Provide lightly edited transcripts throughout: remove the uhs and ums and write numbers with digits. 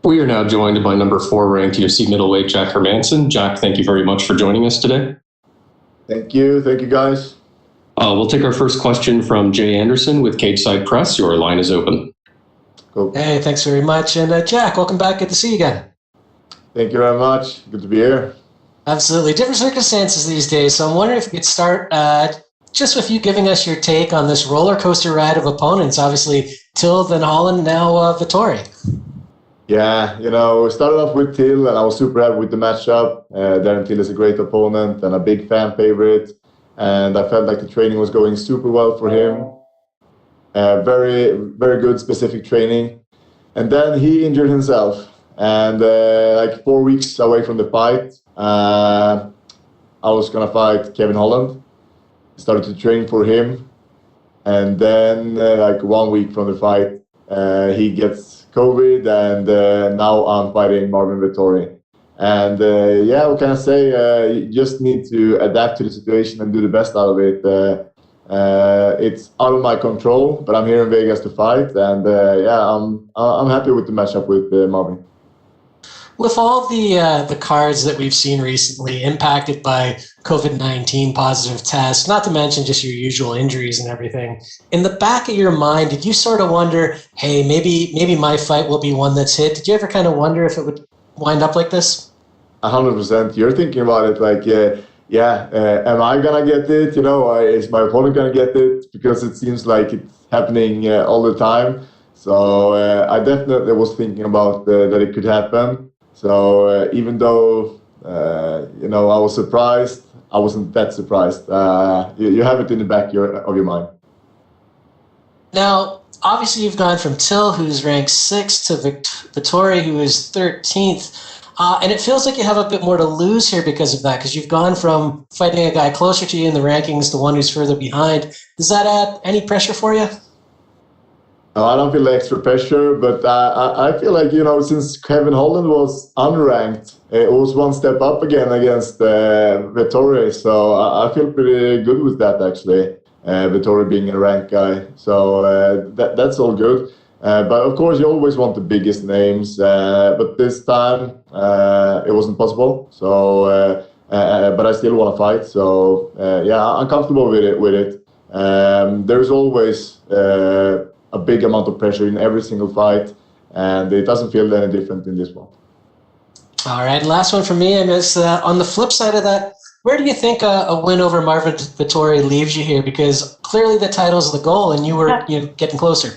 We are now joined by number 4 ranked UFC middleweight Jack Hermansen. Jack, thank you very much for joining us today. Thank you guys. We'll take our first question from Jay Anderson with Cageside Press. Your line is open. Cool. Hey, thanks very much. And Jack, welcome back. Good to see you again. Thank you very much. Good to be here. Absolutely. Different circumstances these days. So I'm wondering if we could start just with you giving us your take on this roller coaster ride of opponents. Obviously, Till, then Holland, now Vettori. Yeah, we started off with Till, and I was super happy with the matchup. Darren Till is a great opponent and a big fan favorite. And I felt like the training was going super well for him. Very, very good specific training. And then he injured himself. And like 4 weeks away from the fight, I was going to fight Kevin Holland. Started to train for him. And then like 1 week from the fight, he gets COVID, and now I'm fighting Marvin Vettori. And what can I say? You just need to adapt to the situation and do the best out of it. It's out of my control, but I'm here in Vegas to fight, and I'm happy with the matchup with Marvin. With all the cards that we've seen recently impacted by COVID-19 positive tests, not to mention just your usual injuries and everything, in the back of your mind, did you sort of wonder, hey, maybe my fight will be one that's hit? Did you ever kind of wonder if it would wind up like this? 100%. You're thinking about it like, am I gonna get it? Is my opponent gonna get it? Because it seems like it's happening all the time. So I definitely was thinking about that it could happen. So even though I was surprised, I wasn't that surprised. You have it in the back of your mind. Now, obviously, you've gone from Till, who's ranked 6th, to Vettori, who is 13th. And it feels like you have a bit more to lose here because of that, because you've gone from fighting a guy closer to you in the rankings to one who's further behind. Does that add any pressure for you? No, I don't feel extra pressure, but I feel like, since Kevin Holland was unranked, it was one step up again against Vettori. So I feel pretty good with that, actually, Vettori being a ranked guy. So that's all good. But of course, you always want the biggest names. But this time, it wasn't possible. So, but I still want to fight. So, I'm comfortable with it. There's always a big amount of pressure in every single fight, and it doesn't feel any different in this one. All right, last one from me, and it's on the flip side of that, where do you think a win over Marvin Vittori leaves you here? Because clearly the title's the goal, and you were getting closer.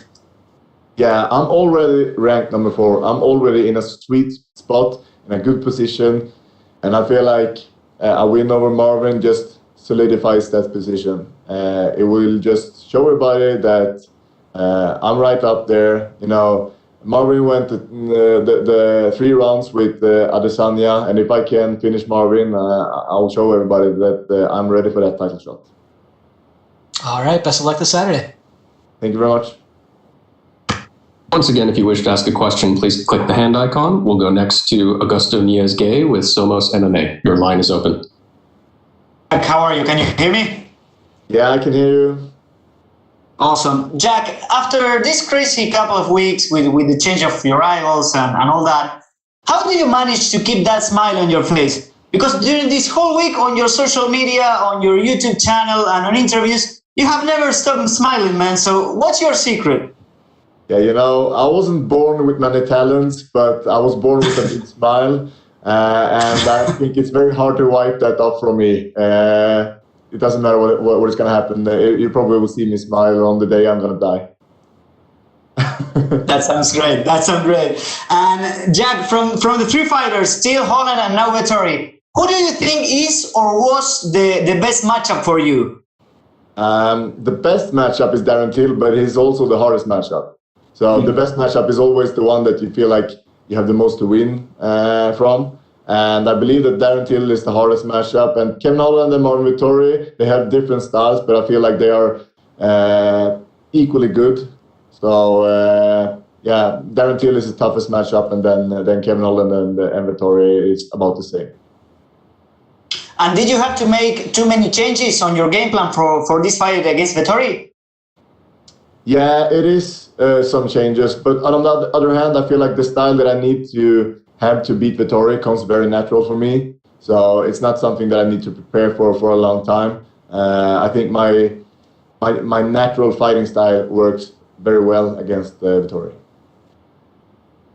Yeah, I'm already ranked number 4. I'm already in a sweet spot, in a good position, and I feel like a win over Marvin just solidifies that position. It will just show everybody that I'm right up there. Marvin went the 3 rounds with Adesanya, and if I can finish Marvin, I'll show everybody that I'm ready for that title shot. All right, best of luck this Saturday. Thank you very much. Once again, if you wish to ask a question, please click the hand icon. We'll go next to Augusto Niez-Gay with Somos MMA. Your line is open. How are you? Can you hear me? Yeah, I can hear you. Awesome. Jack, after this crazy couple of weeks with the change of your rivals and all that, how do you manage to keep that smile on your face? Because during this whole week on your social media, on your YouTube channel, and on interviews, you have never stopped smiling, man. So what's your secret? Yeah, I wasn't born with many talents, but I was born with a big smile. And I think it's very hard to wipe that off from me. It doesn't matter what is going to happen. You probably will see me smile on the day I'm going to die. That sounds great. And Jack, from the 3 fighters, Till, Holland, and now Vettori, who do you think is or was the best matchup for you? The best matchup is Darren Till, but he's also the hardest matchup. So the best matchup is always the one that you feel like you have the most to win from. And I believe that Darren Till is the hardest matchup. And Kevin Holland and Marvin Vittori, they have different styles, but I feel like they are equally good. So, Darren Till is the toughest matchup, and then Kevin Holland and Vettori is about the same. And did you have to make too many changes on your game plan for this fight against Vettori? Yeah, it is some changes, but on the other hand, I feel like the style that I need to have to beat Vettori comes very natural for me. So it's not something that I need to prepare for a long time. I think my natural fighting style works very well against Vettori.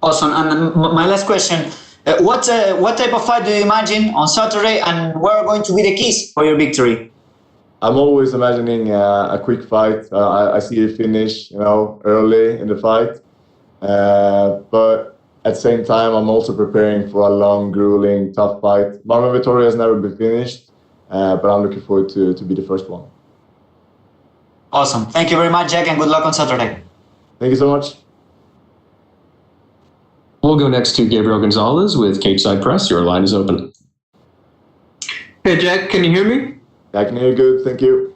Awesome. And my last question: what type of fight do you imagine on Saturday, and what are going to be the keys for your victory? I'm always imagining a quick fight. I see a finish, early in the fight. But at the same time, I'm also preparing for a long, grueling, tough fight. Marvin Vettori has never been finished, but I'm looking forward to be the first one. Awesome. Thank you very much, Jack, and good luck on Saturday. Thank you so much. We'll go next to Gabriel Gonzalez with Capeside Press. Your line is open. Hey, Jack, can you hear me? I can hear you good. Thank you.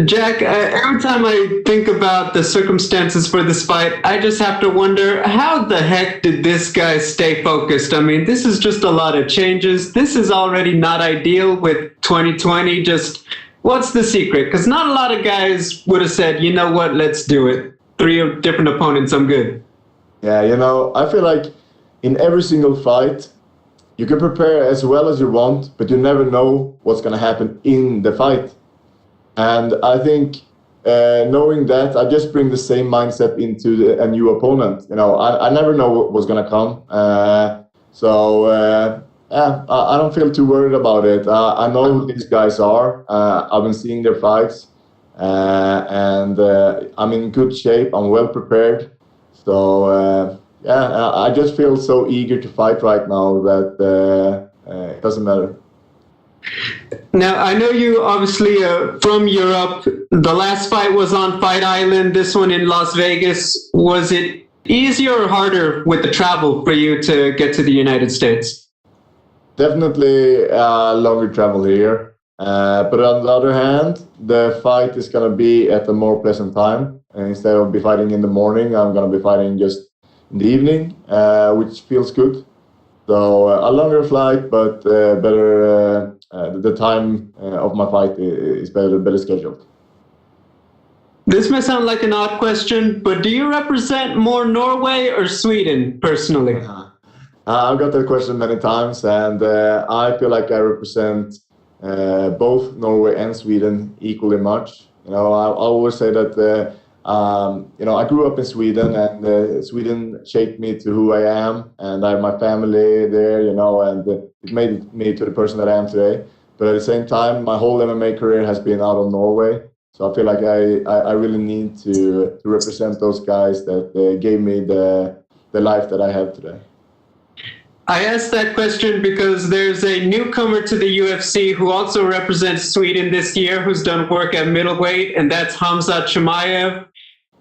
Jack, every time I think about the circumstances for this fight, I just have to wonder, how the heck did this guy stay focused? I mean, this is just a lot of changes. This is already not ideal with 2020. Just what's the secret? Because not a lot of guys would have said, you know what, let's do it. 3 different opponents, I'm good. Yeah, I feel like in every single fight, you can prepare as well as you want, but you never know what's going to happen in the fight. And I think knowing that, I just bring the same mindset into a new opponent. I never know what's going to come. I don't feel too worried about it. I know who these guys are. I've been seeing their fights. And I'm in good shape. I'm well prepared. So, I just feel so eager to fight right now that it doesn't matter. Now, I know you obviously from Europe. The last fight was on Fight Island, this one in Las Vegas. Was it easier or harder with the travel for you to get to the United States? Definitely longer travel here. But on the other hand, the fight is going to be at a more pleasant time. And instead of be fighting in the morning, I'm going to be fighting just in the evening, which feels good. So a longer flight, but better. The time of my fight is better scheduled. This may sound like an odd question, but do you represent more Norway or Sweden personally? I've got that question many times, and I feel like I represent both Norway and Sweden equally much. I always say that I grew up in Sweden, and Sweden shaped me to who I am, and I have my family there, and it made me to the person that I am today. But at the same time, my whole MMA career has been out of Norway, so I feel like I really need to represent those guys that gave me the life that I have today. I asked that question because there's a newcomer to the UFC who also represents Sweden this year, who's done work at middleweight, and that's Khamzat Chimaev.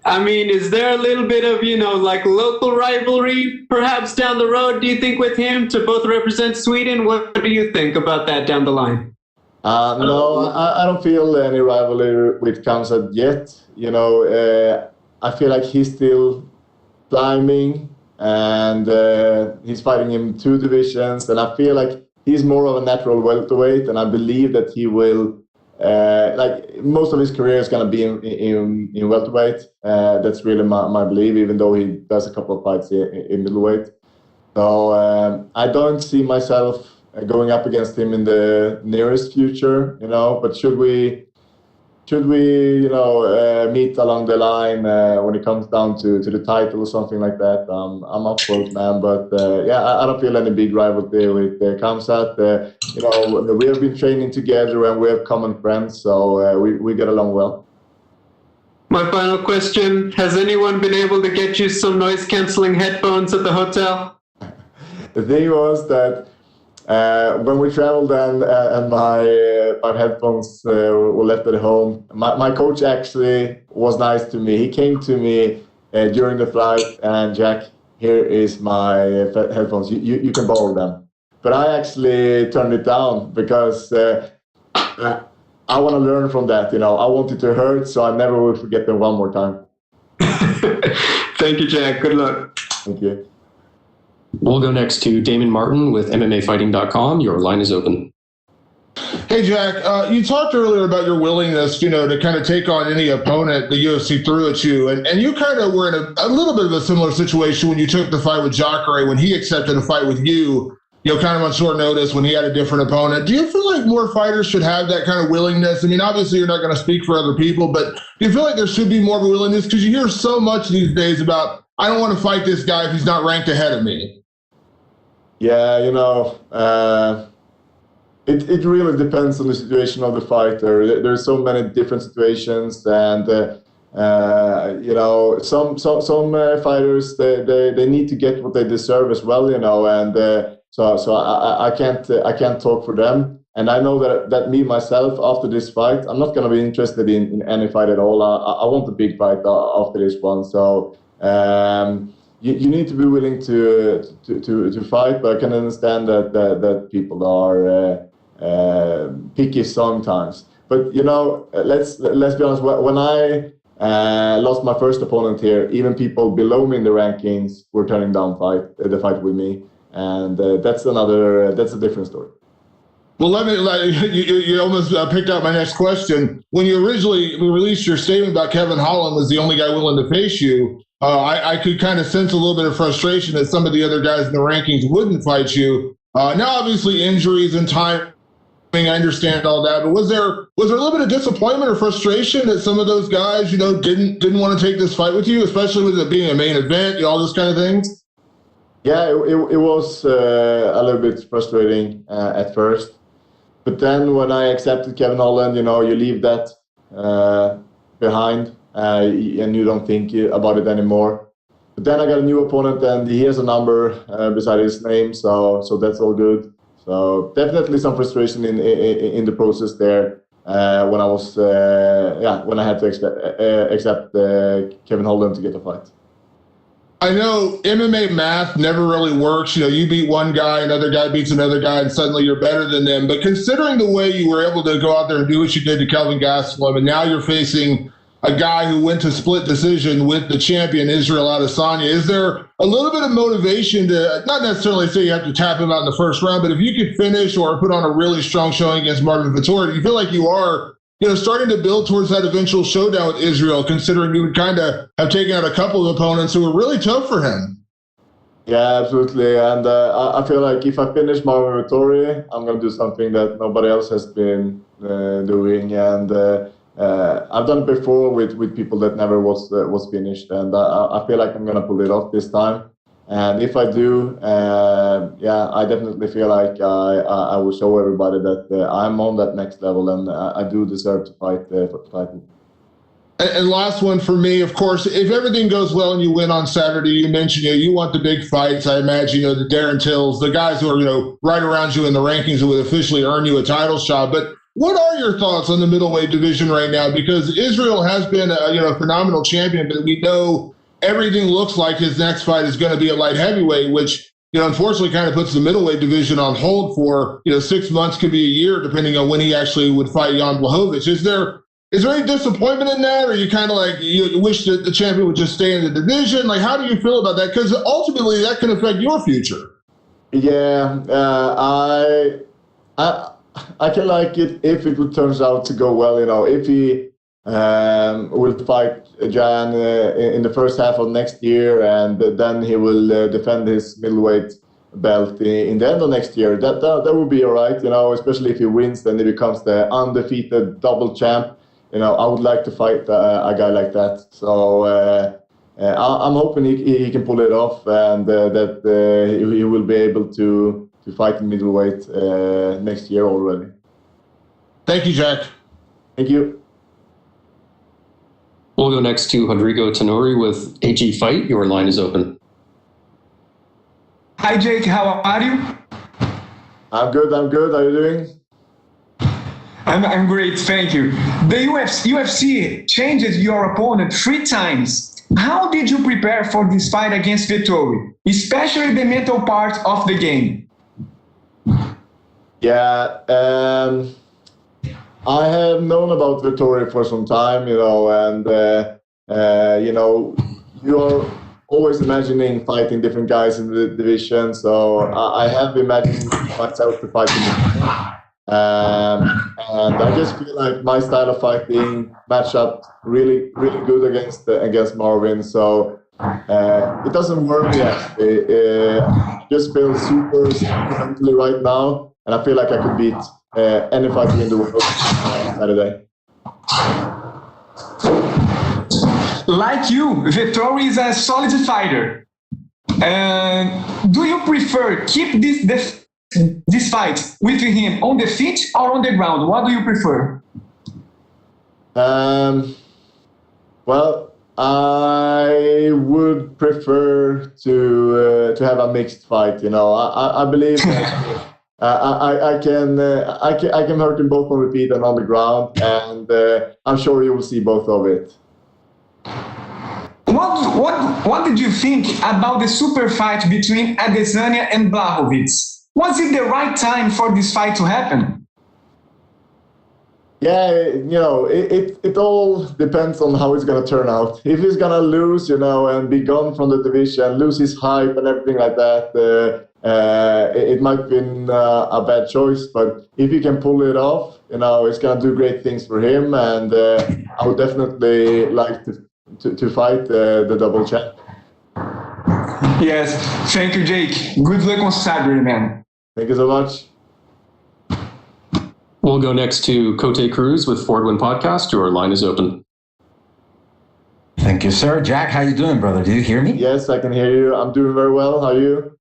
I mean, is there a little bit of, like local rivalry perhaps down the road, do you think, with him to both represent Sweden? What do you think about that down the line? No, I don't feel any rivalry with Khamzat yet. I feel like he's still climbing, and he's fighting in 2 divisions, and I feel like he's more of a natural welterweight, and I believe that he will, most of his career is going to be in welterweight. That's really my belief, even though he does a couple of fights in middleweight. So I don't see myself going up against him in the nearest future, but should we meet along the line when it comes down to the title or something like that, I'm up for it, man. But I don't feel any big rivalry with Khamzat. We have been training together and we have common friends, so we get along well. My final question, has anyone been able to get you some noise-canceling headphones at the hotel? The thing was that when we traveled and my headphones were left at home, my coach actually was nice to me. He came to me during the flight, and Jack, here is my headphones. You can borrow them. But I actually turned it down because I want to learn from that. I want it to hurt, so I never will forget them one more time. Thank you, Jack. Good luck. Thank you. We'll go next to Damon Martin with MMAfighting.com. Your line is open. Hey, Jack, you talked earlier about your willingness, to kind of take on any opponent the UFC threw at you. And you kind of were in a little bit of a similar situation when you took the fight with Jacare, when he accepted a fight with you, kind of on short notice when he had a different opponent. Do you feel like more fighters should have that kind of willingness? I mean, obviously you're not going to speak for other people, but do you feel like there should be more of a willingness? Because you hear so much these days about, I don't want to fight this guy if he's not ranked ahead of me. Yeah, it really depends on the situation of the fighter. There's so many different situations, and some fighters they need to get what they deserve as well, and so I can't talk for them. And I know that me myself after this fight, I'm not going to be interested in any fight at all. I want a big fight after this one. So you need to be willing to fight, but I can understand that people are picky sometimes. But let's be honest. When I lost my first opponent here, even people below me in the rankings were turning down the fight with me, and that's a different story. Well, you almost picked out my next question. When you originally released your statement about Kevin Holland was the only guy willing to face you, I could kind of sense a little bit of frustration that some of the other guys in the rankings wouldn't fight you. Now, obviously, injuries and time. I understand all that, but was there a little bit of disappointment or frustration that some of those guys, didn't want to take this fight with you, especially with it being a main event, all those kind of things? Yeah, it was a little bit frustrating at first, but then when I accepted Kevin Holland, you leave that behind and you don't think about it anymore. But then I got a new opponent, and he has a number beside his name, so that's all good. So definitely some frustration in the process there when I had to accept Kevin Holland to get a fight. I know MMA math never really works. You beat one guy, another guy beats another guy, and suddenly you're better than them. But considering the way you were able to go out there and do what you did to Kelvin Gastelum, and now you're facing a guy who went to split decision with the champion, Israel Adesanya, is there a little bit of motivation to not necessarily say you have to tap him out in the first round, but if you could finish or put on a really strong showing against Marvin Vettori, do you feel like you are, starting to build towards that eventual showdown with Israel, considering you would kind of have taken out a couple of opponents who were really tough for him? Yeah, absolutely. And I feel like if I finish Marvin Vittori, I'm going to do something that nobody else has been doing. And I've done it before with people that never was finished, and I feel like I'm gonna pull it off this time. And if I do, I definitely feel like I will show everybody that I'm on that next level, and I do deserve to fight. And last one for me, of course, if everything goes well and you win on Saturday, you mentioned you want the big fights. I imagine the Darren Tills, the guys who are right around you in the rankings who would officially earn you a title shot, but. What are your thoughts on the middleweight division right now? Because Israel has been a phenomenal champion, but we know everything looks like his next fight is going to be a light heavyweight, which unfortunately kind of puts the middleweight division on hold for 6 months, could be a year, depending on when he actually would fight Jan Blachowicz. Is there any disappointment in that, or you kind of like you wish that the champion would just stay in the division? Like, how do you feel about that? Because ultimately, that can affect your future. Yeah, I can like it if it turns out to go well. If he will fight Jan in the first half of next year, and then he will defend his middleweight belt in the end of next year. That would be all right. Especially if he wins, then he becomes the undefeated double champ. I would like to fight a guy like that. So I'm hoping he can pull it off, and that he will be able to fight in middleweight next year already. Thank you, Jack. Thank you. We'll go next to Rodrigo Tonori with AG Fight. Your line is open. Hi, Jake. How are you? I'm good. How are you doing? I'm great. Thank you. The UFC changes your opponent 3 times. How did you prepare for this fight against Vettori, especially the mental part of the game? Yeah, I have known about Vettori for some time, and you're always imagining fighting different guys in the division. So I have imagined myself to fight him. And I just feel like my style of fighting match up really, really good against Marvin. So it doesn't worry me actually. I just feel super mentally right now, and I feel like I could beat any fighter in the world on Saturday. Like you, Vettori is a solid fighter. Do you prefer keep this fight with him on the feet or on the ground? What do you prefer? Well, I would prefer to have a mixed fight. You know, I believe that I can hurt him both on the feet and on the ground, and I'm sure you will see both of it. What did you think about the super fight between Adesanya and Blachowicz? Was it the right time for this fight to happen? Yeah, you know, it all depends on how it's gonna turn out. If he's gonna lose, you know, and be gone from the division, lose his hype and everything like that, it might have been a bad choice. But if he can pull it off, you know, it's gonna do great things for him, and I would definitely like to fight the double champ. Yes, thank you, Jake. Good luck on Saturday, man. Thank you so much. We'll go next to Cote Cruz with Ford Win Podcast. Your line is open. Thank you, sir. Jack, how you doing, brother? Do you hear me? Yes, I can hear you. I'm doing very well. How are you?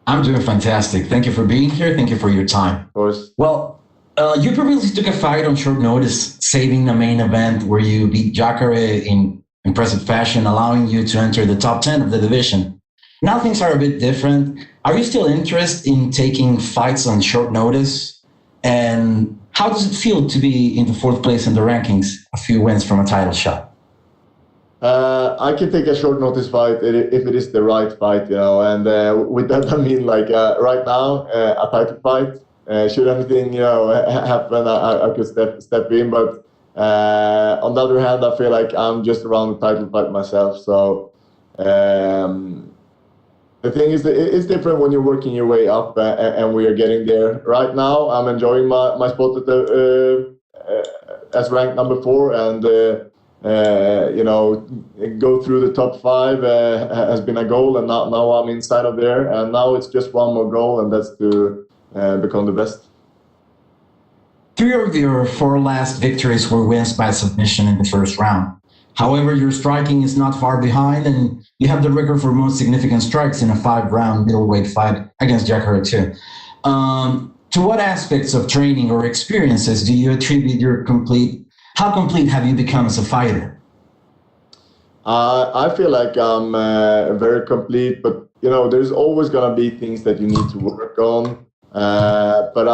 I'm doing fantastic. Thank you for being here. Thank you for your time. Of course. Well, you previously took a fight on short notice, saving the main event where you beat Jacare in impressive fashion, allowing you to enter the top 10 of the division. Now things are a bit different. Are you still interested in taking fights on short notice? And how does it feel to be in the fourth place in the rankings, a few wins from a title shot? I can take a short notice fight if it is the right fight, you know. And with that, I mean, like right now, a title fight. Should anything, you know, happen, I could step in. But on the other hand, I feel like I'm just around the title fight myself. So the thing is that it's different when you're working your way up, and we are getting there. Right now, I'm enjoying my spot at as ranked number 4, and you know, go through the top 5 has been a goal, and now I'm inside of there, and now it's just one more goal, and that's to become the best. 3 of your 4 last victories were wins by submission in the first round. However, your striking is not far behind, and you have the record for most significant strikes in a 5-round middleweight fight against Jacare too. To what aspects of training or experiences do you attribute how complete have you become as a fighter? I feel like I'm very complete, but you know, there's always gonna be things that you need to work on. But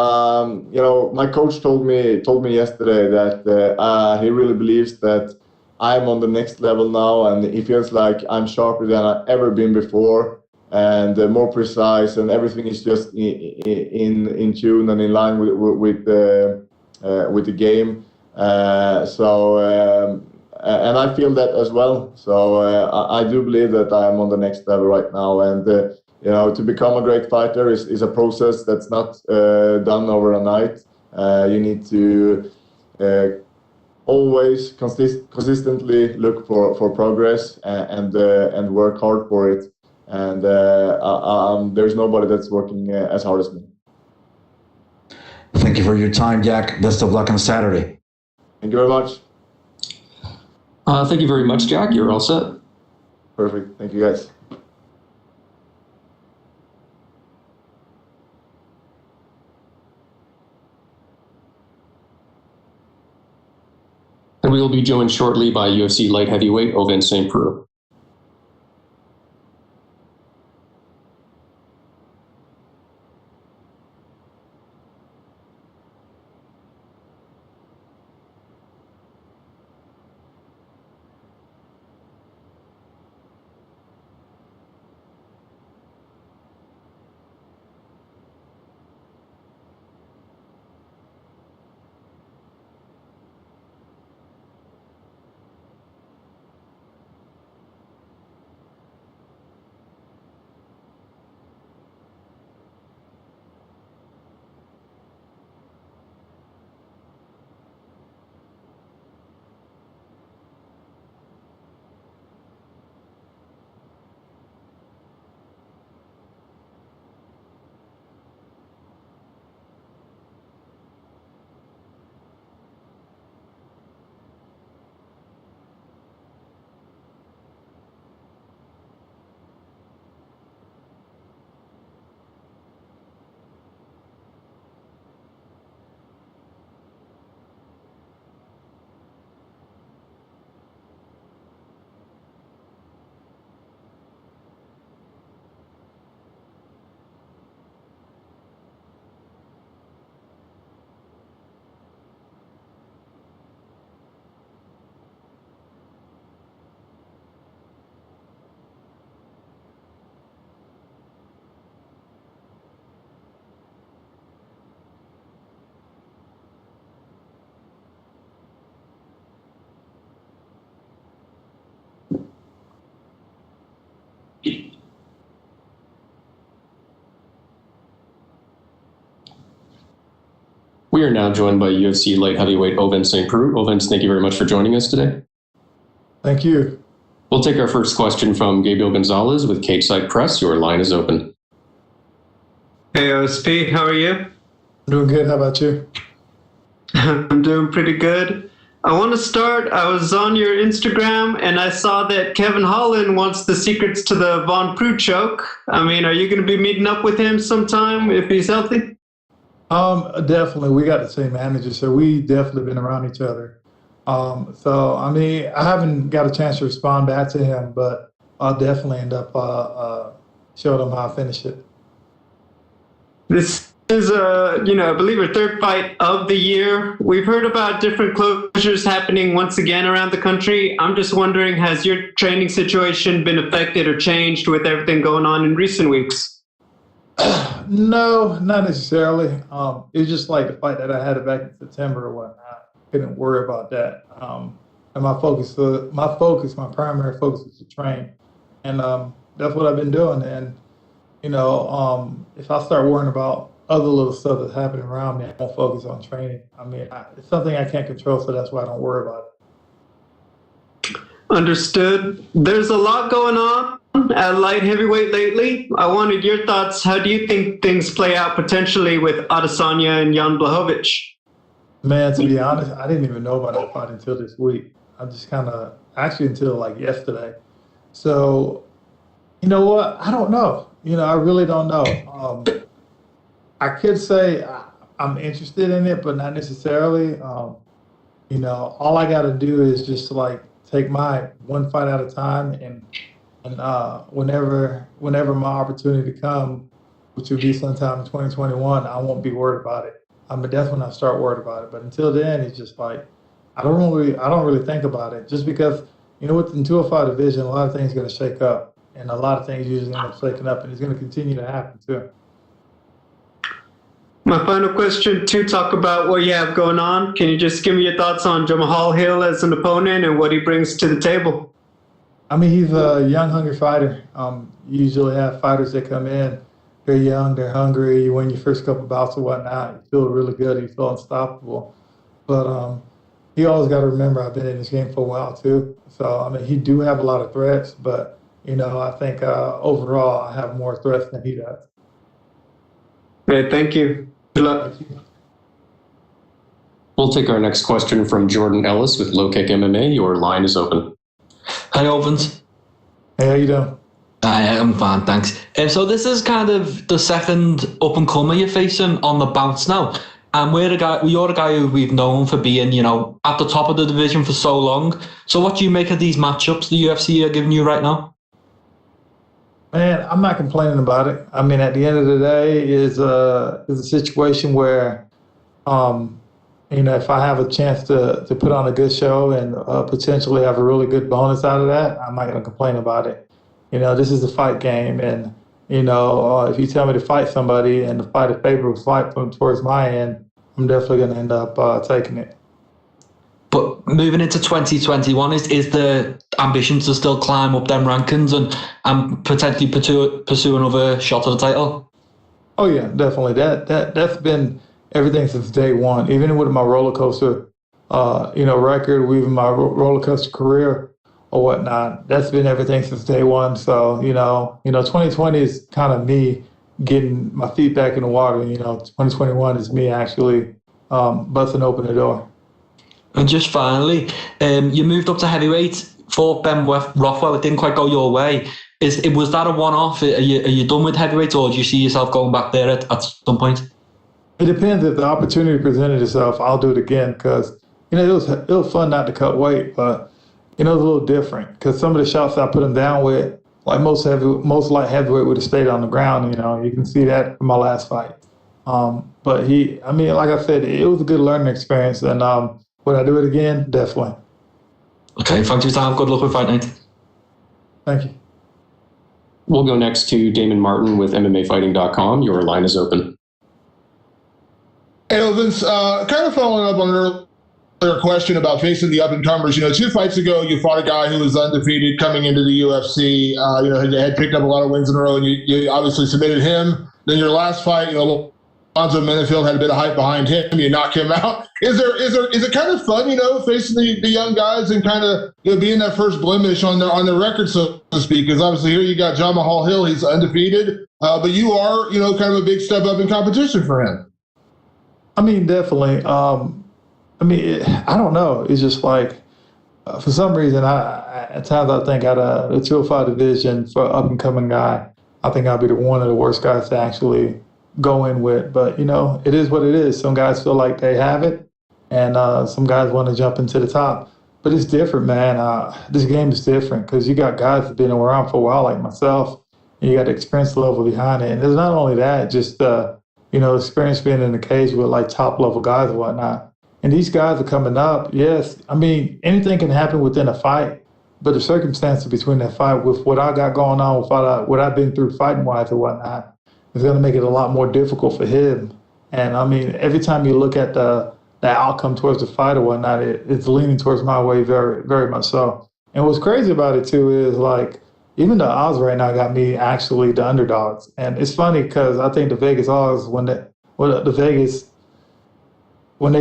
you know, my coach told me yesterday that he really believes that I'm on the next level now, and he feels like I'm sharper than I've ever been before, and more precise, and everything is just in tune and in line with the game. And I feel that as well. So I do believe that I'm on the next level right now, and you know, to become a great fighter is a process that's not done overnight. You need to always consistently look for progress and work hard for it. And there's nobody that's working as hard as me. Thank you for your time, Jack. Best of luck on Saturday. Thank you very much. Thank you very much, Jack. You're all set. Perfect. Thank you, guys. And we will be joined shortly by UFC light heavyweight Ovince and Preux. We are now joined by UFC light heavyweight Ovince St. Preux. Ovince, thank you very much for joining us today. Thank you. We'll take our first question from Gabriel Gonzalez with Capeside Press. Your line is open. Hey, OSP, how are you? Doing good. How about you? I'm doing pretty good. I want to start. I was on your Instagram and I saw that Kevin Holland wants the secrets to the Von Preux choke. I mean, are you going to be meeting up with him sometime if he's healthy? Definitely. We got the same manager, so we definitely been around each other. So, I mean, I haven't got a chance to respond back to him, but I'll definitely end up showing him how I finish it. This is, I believe our third fight of the year. We've heard about different closures happening once again around the country. I'm just wondering, has your training situation been affected or changed with everything going on in recent weeks? No, not necessarily. It was just like the fight that I had back in September or whatnot. Couldn't worry about that. And my primary focus is to train. And that's what I've been doing. And, if I start worrying about other little stuff that's happening around me, I won't focus on training. I mean, it's something I can't control, so that's why I don't worry about it. Understood. There's a lot going on at light heavyweight lately. I wanted your thoughts. How do you think things play out potentially with Adesanya and Jan Blachowicz? Man, to be honest, I didn't even know about that fight until this week. I just until like yesterday. So, you know what? I don't know. I really don't know. I could say I'm interested in it, but not necessarily. All I got to do is just like take my one fight at a time, and whenever my opportunity comes, which will be sometime in 2021, I won't be worried about it. That's when I start worried about it. But until then, it's just like I don't really think about it. Just because with the 205 division, a lot of things are going to shake up, and a lot of things usually end up shaking up, and it's going to continue to happen too. My final question to talk about what you have going on. Can you just give me your thoughts on Jamahal Hill as an opponent and what he brings to the table? I mean, he's a young, hungry fighter. You usually have fighters that come in, they're young, they're hungry, you win your first couple bouts or whatnot, you feel really good, you feel unstoppable. But you always got to remember I've been in this game for a while too. So, I mean, he do have a lot of threats, but, I think overall I have more threats than he does. Okay, thank you. Good luck. We'll take our next question from Jordan Ellis with Low Kick MMA. Your line is open. Hi, Ovince. Hey, how you doing? I'm fine, thanks. So this is kind of the second up-and-comer you're facing on the bounce now. And you're a guy who we've known for being, at the top of the division for so long. So what do you make of these matchups the UFC are giving you right now? Man, I'm not complaining about it. I mean, at the end of the day, is a situation where, if I have a chance to put on a good show and potentially have a really good bonus out of that, I'm not going to complain about it. This is a fight game, and if you tell me to fight somebody and to fight a favorable fight from towards my end, I'm definitely going to end up taking it. But moving into 2021, is the ambition to still climb up them rankings and potentially pursue another shot at the title? Oh yeah, definitely. That's been everything since day one. Even with my roller coaster, record, even my roller coaster career or whatnot, that's been everything since day one. So 2020 is kind of me getting my feet back in the water. 2021 is me actually busting open the door. And just finally, you moved up to heavyweight for Ben Rothwell. It didn't quite go your way. Was that a one-off? Are you done with heavyweight, or do you see yourself going back there at some point? It depends. If the opportunity presented itself, I'll do it again because it was fun not to cut weight, but it was a little different because some of the shots I put him down with, like most light heavyweight would have stayed on the ground. You can see that from my last fight. But like I said, it was a good learning experience, and would I do it again? Definitely. Okay, thanks for your time. Good luck with Fight Night. Thank you. We'll go next to Damon Martin with MMAfighting.com. Your line is open. Hey, Ovince, kind of following up on an earlier question about facing the up-and-comers. 2 fights ago, you fought a guy who was undefeated coming into the UFC, had picked up a lot of wins in a row, and you obviously submitted him. Then your last fight, Alonzo Menifield had a bit of hype behind him. You knock him out. Is it kind of fun, facing the young guys and kind of being that first blemish on the record, so to speak? Because obviously here you got Jamahal Hill, he's undefeated, but you are kind of a big step up in competition for him. I mean, definitely. I don't know. It's just like for some reason, at times I think out of the 205 division for up and coming guy, I think I'll be one of the worst guys to actually go in with. But, it is what it is. Some guys feel like they have it, and some guys want to jump into the top. But it's different, man. This game is different because you got guys that have been around for a while like myself, and you got the experience level behind it. And there's not only that, just, experience being in the cage with, like, top-level guys and whatnot. And these guys are coming up. Yes, I mean, anything can happen within a fight, but the circumstances between that fight with what I got going on, with what I've been through fighting-wise and whatnot, is going to make it a lot more difficult for him. And, I mean, every time you look at the outcome towards the fight or whatnot, it's leaning towards my way very, very much so. And what's crazy about it, too, is, like, even the odds right now got me actually the underdogs. And it's funny because I think the Vegas odds, when they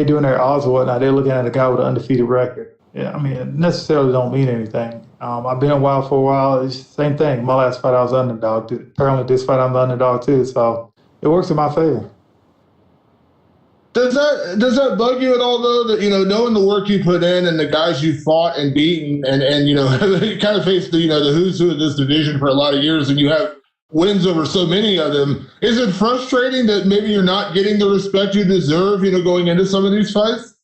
doing their odds or whatnot, they're looking at a guy with an undefeated record. Yeah, I mean, it necessarily don't mean anything. I've been wild for a while. It's the same thing. My last fight, I was underdog. Apparently, this fight, I'm the underdog too. So it works in my favor. Does that bug you at all, though, that, knowing the work you put in and the guys you fought and beaten and you kind of faced the who's who of this division for a lot of years, and you have wins over so many of them, is it frustrating that maybe you're not getting the respect you deserve, going into some of these fights?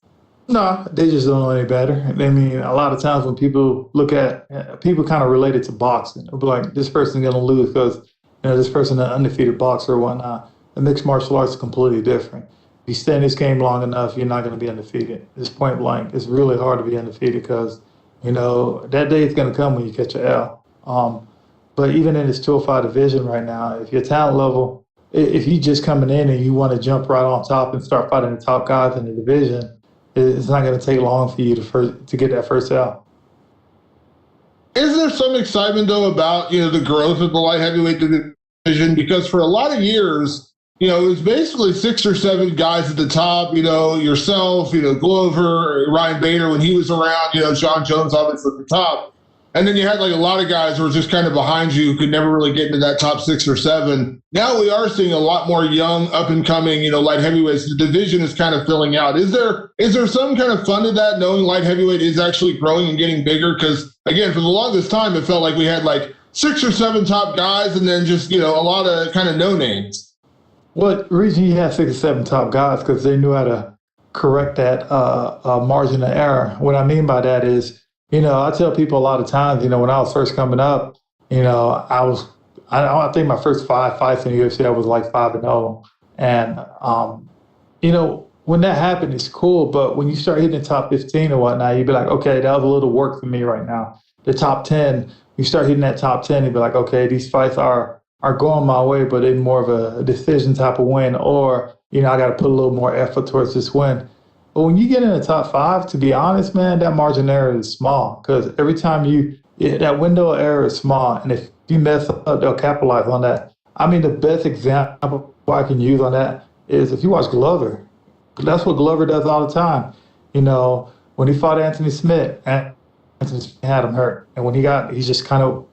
No, they just don't know any better. I mean, a lot of times when people look at, people kind of relate it to boxing. They'll be like, this person's going to lose because, this person is an undefeated boxer or whatnot. The mixed martial arts is completely different. If you stay in this game long enough, you're not going to be undefeated. It's point blank. It's really hard to be undefeated because, that day is going to come when you catch an L. But even in this 205 division right now, if your talent level, if you just coming in and you want to jump right on top and start fighting the top guys in the division, it's not going to take long for you to get that first L. Is there some excitement, though, about, the growth of the light heavyweight division? Because for a lot of years, it was basically 6 or 7 guys at the top, yourself, Glover, Ryan Bader when he was around, John Jones obviously at the top. And then you had like a lot of guys who were just kind of behind you who could never really get into that top 6 or 7. Now we are seeing a lot more young, up and coming, light heavyweights. The division is kind of filling out. Is there some kind of fun to that, knowing light heavyweight is actually growing and getting bigger? Because again, for the longest time, it felt like we had like 6 or 7 top guys and then just, a lot of kind of no names. Well, the reason you had 6 or 7 top guys because they knew how to correct that margin of error. What I mean by that is, I tell people a lot of times, when I was first coming up, I think my first 5 fights in the UFC, I was like 5-0. And, when that happened, it's cool. But when you start hitting the top 15 or whatnot, you'd be like, okay, that was a little work for me right now. The top 10, you start hitting that top 10, you'd be like, okay, these fights are going my way, but in more of a decision type of win. Or, I got to put a little more effort towards this win. But when you get in the top 5, to be honest, man, that margin of error is small because every time that window of error is small. And if you mess up, they'll capitalize on that. I mean, the best example I can use on that is if you watch Glover. That's what Glover does all the time. When he fought Anthony Smith, Anthony Smith had him hurt. And when he just kind of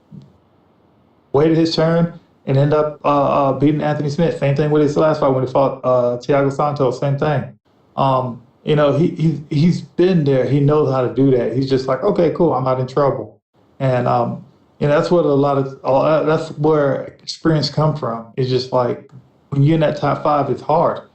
waited his turn and ended up beating Anthony Smith. Same thing with his last fight when he fought Taila Santos, same thing. He's been there. He knows how to do that. He's just like, okay, cool, I'm not in trouble. And, that's what that's where experience come from. It's just like when you're in that top 5, it's hard.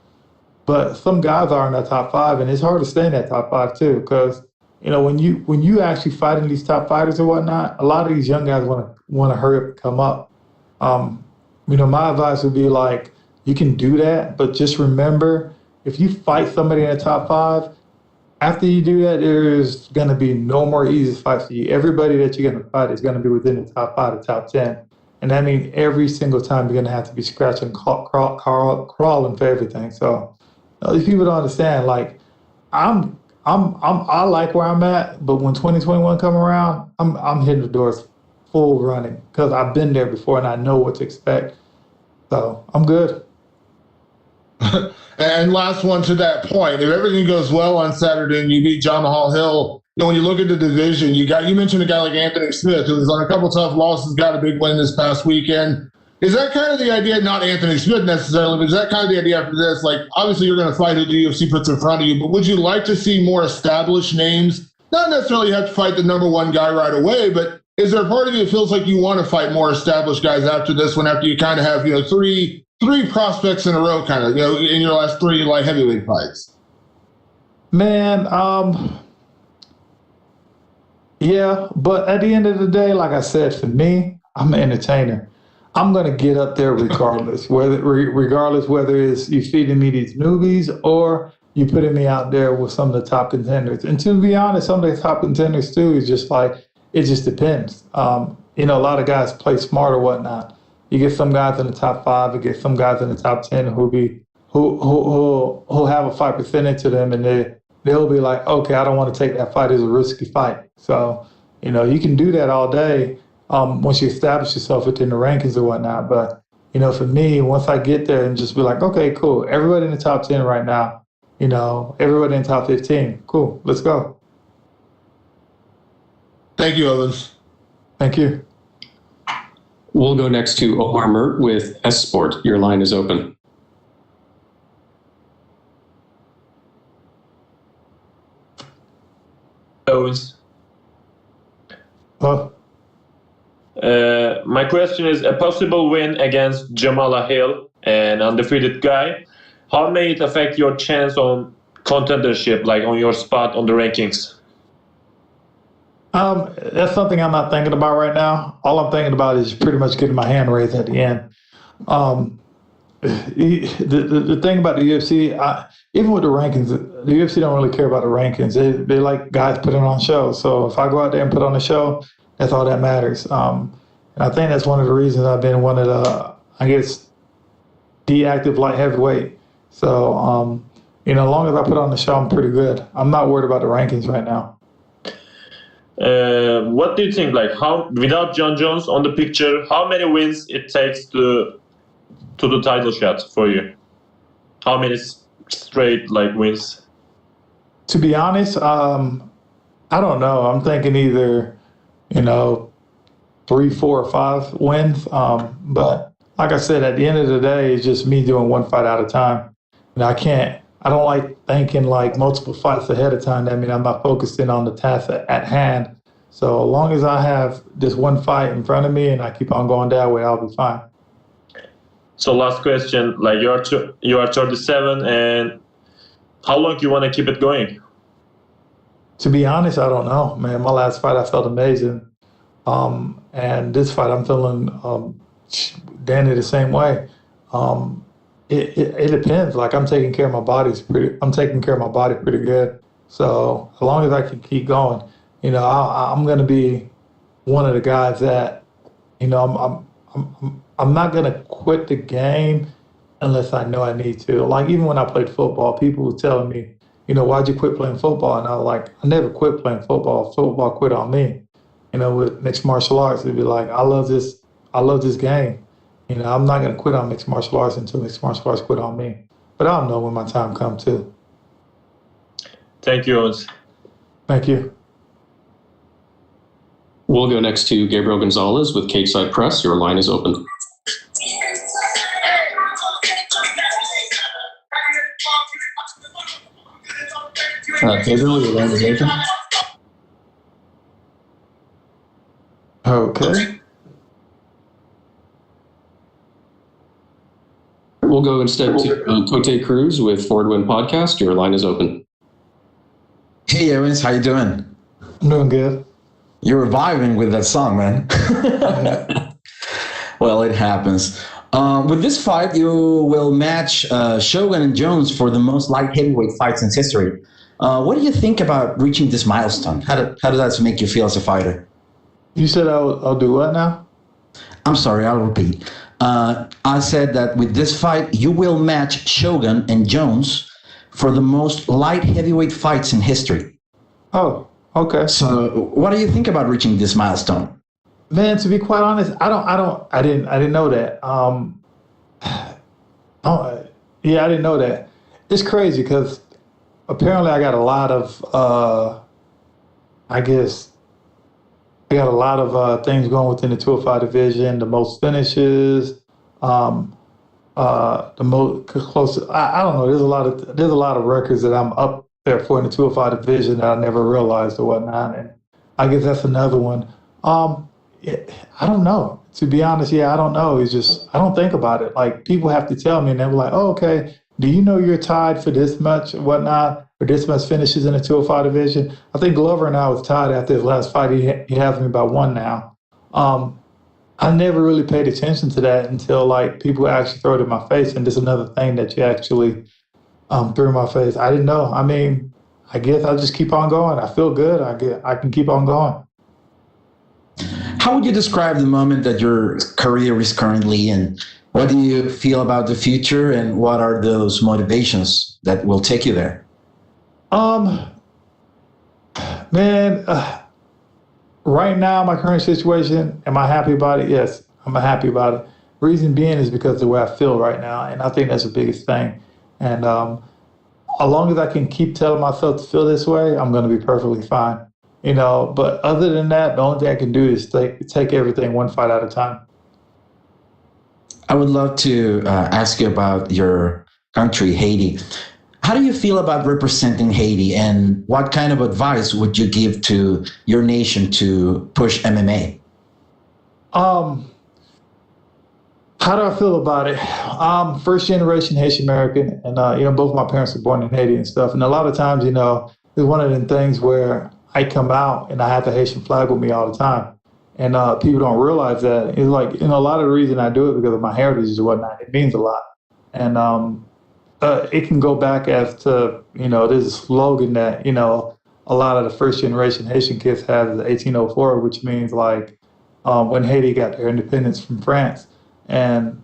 But some guys are in that top 5, and it's hard to stay in that top 5 too. Because, when you actually fighting these top fighters or whatnot, a lot of these young guys want to hurry up and come up. My advice would be like, you can do that, but just remember, if you fight somebody in the top 5, after you do that, there's going to be no more easy fights for you. Everybody that you're going to fight is going to be within the top 5 to top 10. And that means every single time you're going to have to be scratching, crawling for everything. So these people don't understand. Like, I like where I'm at, but when 2021 come around, I'm hitting the doors full running because I've been there before and I know what to expect. So I'm good. And last one to that point, if everything goes well on Saturday and you beat Jamahal Hill, when you look at the division, you mentioned a guy like Anthony Smith, who was on a couple tough losses, got a big win this past weekend. Is that kind of the idea, not Anthony Smith necessarily, but is that kind of the idea after this? Like, obviously you're going to fight who the UFC puts in front of you, but would you like to see more established names? Not necessarily have to fight the number one guy right away, but is there a part of you that feels like you want to fight more established guys after this one, after you kind of have, three prospects in a row kind of, in your last 3 light heavyweight fights? Man, yeah, but at the end of the day, like I said, for me, I'm an entertainer. I'm gonna get up there regardless, regardless whether it's you feeding me these newbies or you putting me out there with some of the top contenders. And to be honest, some of the top contenders too is just like, it just depends. A lot of guys play smart or whatnot. You get some guys in the top 5, you get some guys in the top 10 who'll have a fight presented to them, and they'll be like, okay, I don't want to take that fight as a risky fight. So, you can do that all day once you establish yourself within the rankings or whatnot. But, for me, once I get there and just be like, okay, cool, everybody in the top 10 right now, everybody in the top 15, cool, let's go. Thank you, Ovince. Thank you. We'll go next to Omar Mert with S Sport. Your line is open. Ovince. Well, my question is, a possible win against Jamahal Hill, an undefeated guy, how may it affect your chance on contendership, like on your spot on the rankings? That's something I'm not thinking about right now. All I'm thinking about is pretty much getting my hand raised at the end. The thing about the UFC, even with the rankings, the UFC don't really care about the rankings. They like guys putting on shows. So if I go out there and put on a show, that's all that matters. And I think that's one of the reasons I've been one of the, deactive light heavyweight. So, as long as I put on the show, I'm pretty good. I'm not worried about the rankings right now. What do you think, how, without John Jones on the picture, how many wins it takes to the title shot for you? How many straight wins? To be honest, I don't know. I'm thinking either, 3, 4, or 5 wins. But like I said, at the end of the day, it's just me doing one fight at a time. I don't like thinking multiple fights ahead of time. That means I'm not focusing on the task at hand. So as long as I have this one fight in front of me and I keep on going that way, I'll be fine. So last question, you are 37, and how long do you want to keep it going? To be honest, I don't know, man. My last fight, I felt amazing. And this fight, I'm feeling dandy the same way. It depends. I'm taking care of my body pretty good. So as long as I can keep going, I'm going to be one of the guys that, I'm not going to quit the game unless I know I need to. Even when I played football, people were telling me, why'd you quit playing football? And I was like, I never quit playing football. Football quit on me. With mixed martial arts, it'd be like, I love this game. I'm not going to quit on mixed martial arts until mixed martial arts quit on me. But I'll know when my time comes too. Thank you, Ovince. Thank you. We'll go next to Gabriel Gonzalez with Cage Side Press. Your line is open. Gabriel, your line is open. Okay. We'll go instead to Cote Cruz with Forward Wind Podcast. Your line is open. Hey, Ovince, how you doing? I'm doing good. You're reviving with that song, man. Well, it happens. With this fight, you will match Shogun and Jones for the most light heavyweight fights in history. What do you think about reaching this milestone? How does that make you feel as a fighter? You said I'll do what now? I'm sorry, I'll repeat. I said that with this fight, you will match Shogun and Jones for the most light heavyweight fights in history. Oh, okay. So what do you think about reaching this milestone? Man, to be quite honest, I didn't know that. Yeah, I didn't know that. It's crazy because apparently I got a lot of, I guess, I got a lot of things going within the 205 division. The most finishes, the most close. I don't know. There's a lot of records that I'm up there for in the 205 division that I never realized or whatnot. And I guess that's another one. I don't know. To be honest, yeah, I don't know. It's just I don't think about it. Like people have to tell me, and they're like, "Oh, okay. Do you know you're tied for this much or whatnot, or this much finishes in the 205 division?" I think Glover and I was tied after his last fight. He has me by one now. I never really paid attention to that until like people actually throw it in my face, and this is another thing that you actually threw in my face. I didn't know. I mean, I guess I just keep on going. I feel good. I can keep on going. How would you describe the moment that your career is currently in? What do you feel about the future, and what are those motivations that will take you there? Man, right now, my current situation, am I happy about it? Yes, I'm happy about it. Reason being is because of the way I feel right now, and I think that's the biggest thing. And as long as I can keep telling myself to feel this way, I'm going to be perfectly fine. You know, but other than that, the only thing I can do is take everything one fight at a time. I would love to ask you about your country, Haiti. How do you feel about representing Haiti, and what kind of advice would you give to your nation to push MMA? How do I feel about it? First generation Haitian American, and both my parents were born in Haiti and stuff. And a lot of times, it's one of them things where I come out and I have the Haitian flag with me all the time. And people don't realize that. It's like, a lot of the reason I do it because of my heritage and whatnot. It means a lot. And it can go back as to, there's a slogan that, a lot of the first generation Haitian kids have is 1804, which means like when Haiti got their independence from France. And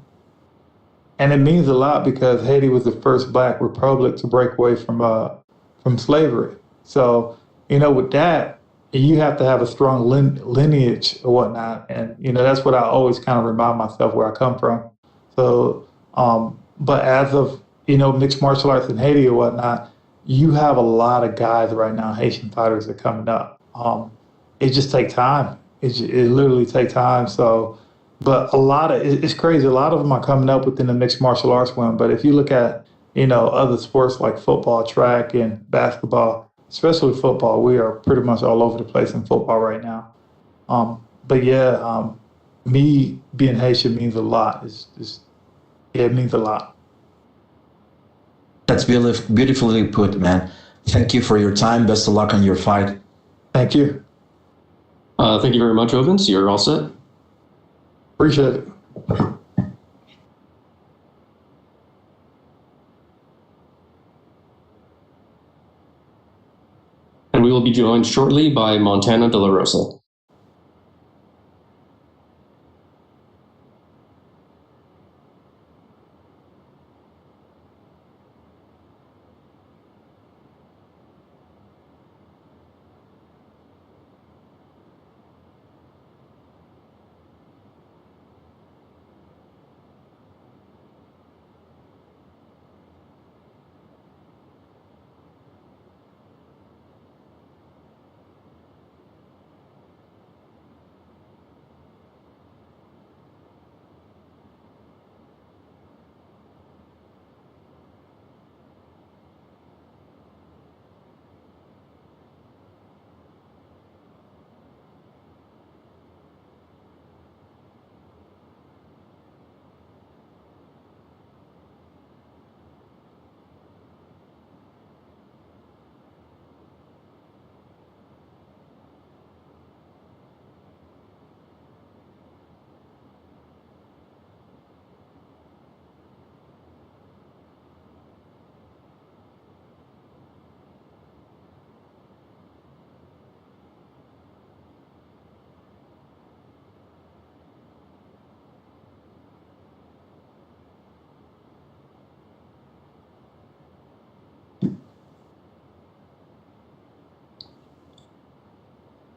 it means a lot because Haiti was the first Black republic to break away from slavery. So, with that, you have to have a strong lineage or whatnot. And, that's what I always kind of remind myself where I come from. So, but as of, mixed martial arts in Haiti or whatnot, you have a lot of guys right now, Haitian fighters are coming up. It just takes time. It literally takes time. So, but it's crazy. A lot of them are coming up within the mixed martial arts one. But if you look at, other sports like football, track, and basketball, especially football, we are pretty much all over the place in football right now. But yeah, me being Haitian means a lot. It means a lot. That's beautifully put, man. Thank you for your time. Best of luck on your fight. Thank you. Thank you very much, Ovince. You're all set. Appreciate it. And we will be joined shortly by Montana De La Rosa.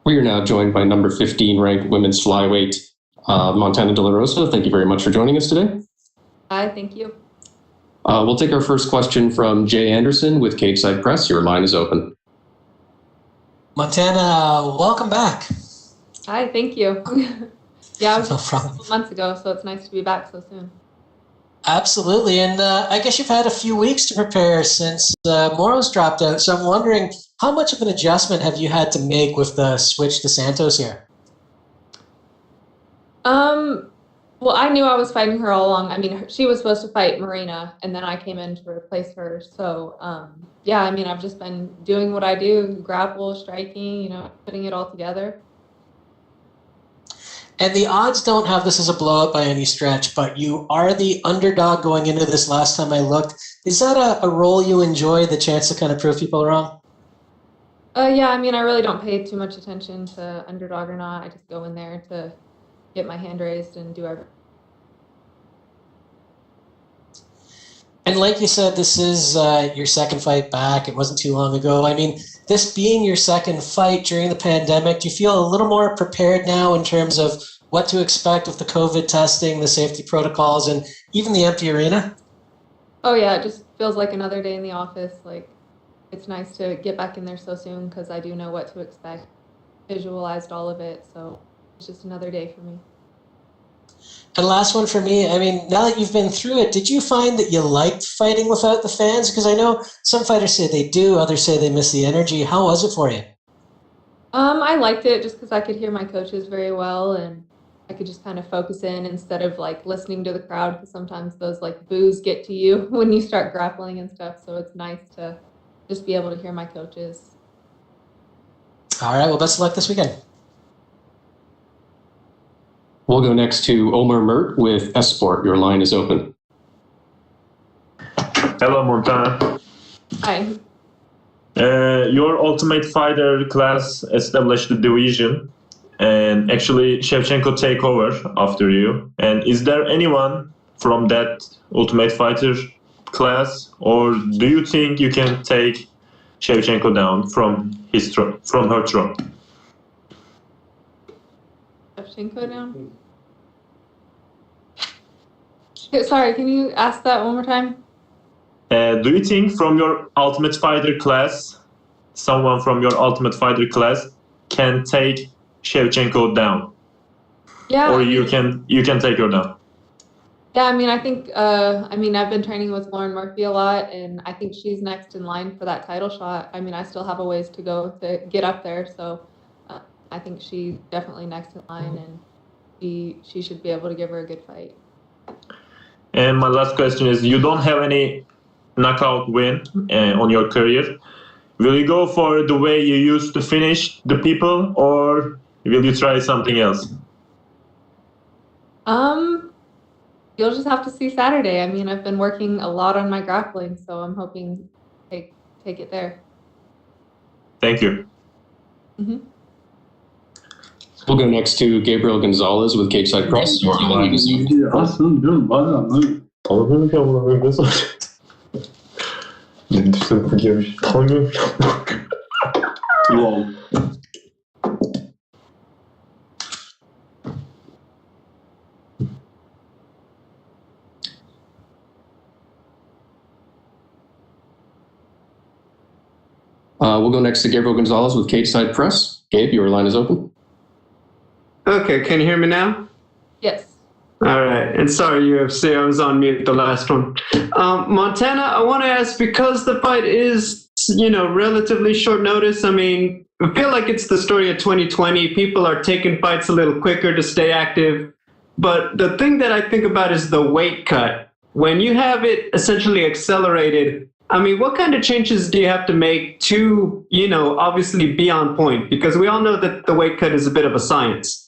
We are now joined by number 15 ranked women's flyweight, Montana De La Rosa. Thank you very much for joining us today. Hi, thank you. We'll take our first question from Jay Anderson with Cageside Press. Your line is open. Montana, welcome back. Hi, thank you. Yeah, I was No just problem. a couple months ago, so it's nice to be back so soon. Absolutely, and I guess you've had a few weeks to prepare since Moro's dropped out, so I'm wondering, how much of an adjustment have you had to make with the switch to Santos here? Well, I knew I was fighting her all along. I mean, she was supposed to fight Marina, and then I came in to replace her. So, yeah, I mean, I've just been doing what I do, grapple, striking, you know, putting it all together. And the odds don't have this as a blowout by any stretch, but you are the underdog going into this last time I looked. Is that a role you enjoy, the chance to kind of prove people wrong? Yeah, I mean, I really don't pay too much attention to underdog or not. I just go in there to get my hand raised and do everything. And like you said, this is your second fight back. It wasn't too long ago. I mean, this being your second fight during the pandemic, do you feel a little more prepared now in terms of what to expect with the COVID testing, the safety protocols, and even the empty arena? Oh, yeah, it just feels like another day in the office. Like, it's nice to get back in there so soon because I do know what to expect. Visualized all of it, so it's just another day for me. And last one for me, I mean, now that you've been through it, did you find that you liked fighting without the fans? Because I know some fighters say they do, others say they miss the energy. How was it for you? I liked it just because I could hear my coaches very well and I could just kind of focus in instead of like listening to the crowd because sometimes those like boos get to you when you start grappling and stuff. So it's nice to just be able to hear my coaches. All right, well, best of luck this weekend. We'll go next to Omar Mert with Esport. Your line is open. Hello, Montana. Hi. Your Ultimate Fighter class established the division, and actually Shevchenko take over after you. And is there anyone from that Ultimate Fighter class, or do you think you can take Shevchenko down from her throne? Shevchenko down? Sorry, can you ask that one more time? Do you think from your Ultimate Fighter class, someone from your Ultimate Fighter class can take Shevchenko down? Yeah. Or you can take her down? Yeah, I mean, I think, I've been training with Lauren Murphy a lot, and I think she's next in line for that title shot. I mean, I still have a ways to go to get up there, so I think she's definitely next in line, and she should be able to give her a good fight. And my last question is, you don't have any knockout win on your career. Will you go for the way you used to finish the people, or will you try something else? You'll just have to see Saturday. I mean, I've been working a lot on my grappling, so I'm hoping to take it there. Thank you. Mm-hmm. We'll go next to Gabriel Gonzalez with Cageside Press. Your line is open. We'll go next to Gabriel Gonzalez with Cageside Press. Gabe, your line is open. Okay, can you hear me now? Yes. All right, and sorry, UFC, I was on mute the last one. Montana, I want to ask, because the fight is, relatively short notice, I mean, I feel like it's the story of 2020. People are taking fights a little quicker to stay active. But the thing that I think about is the weight cut. When you have it essentially accelerated, I mean, what kind of changes do you have to make to, obviously be on point? Because we all know that the weight cut is a bit of a science.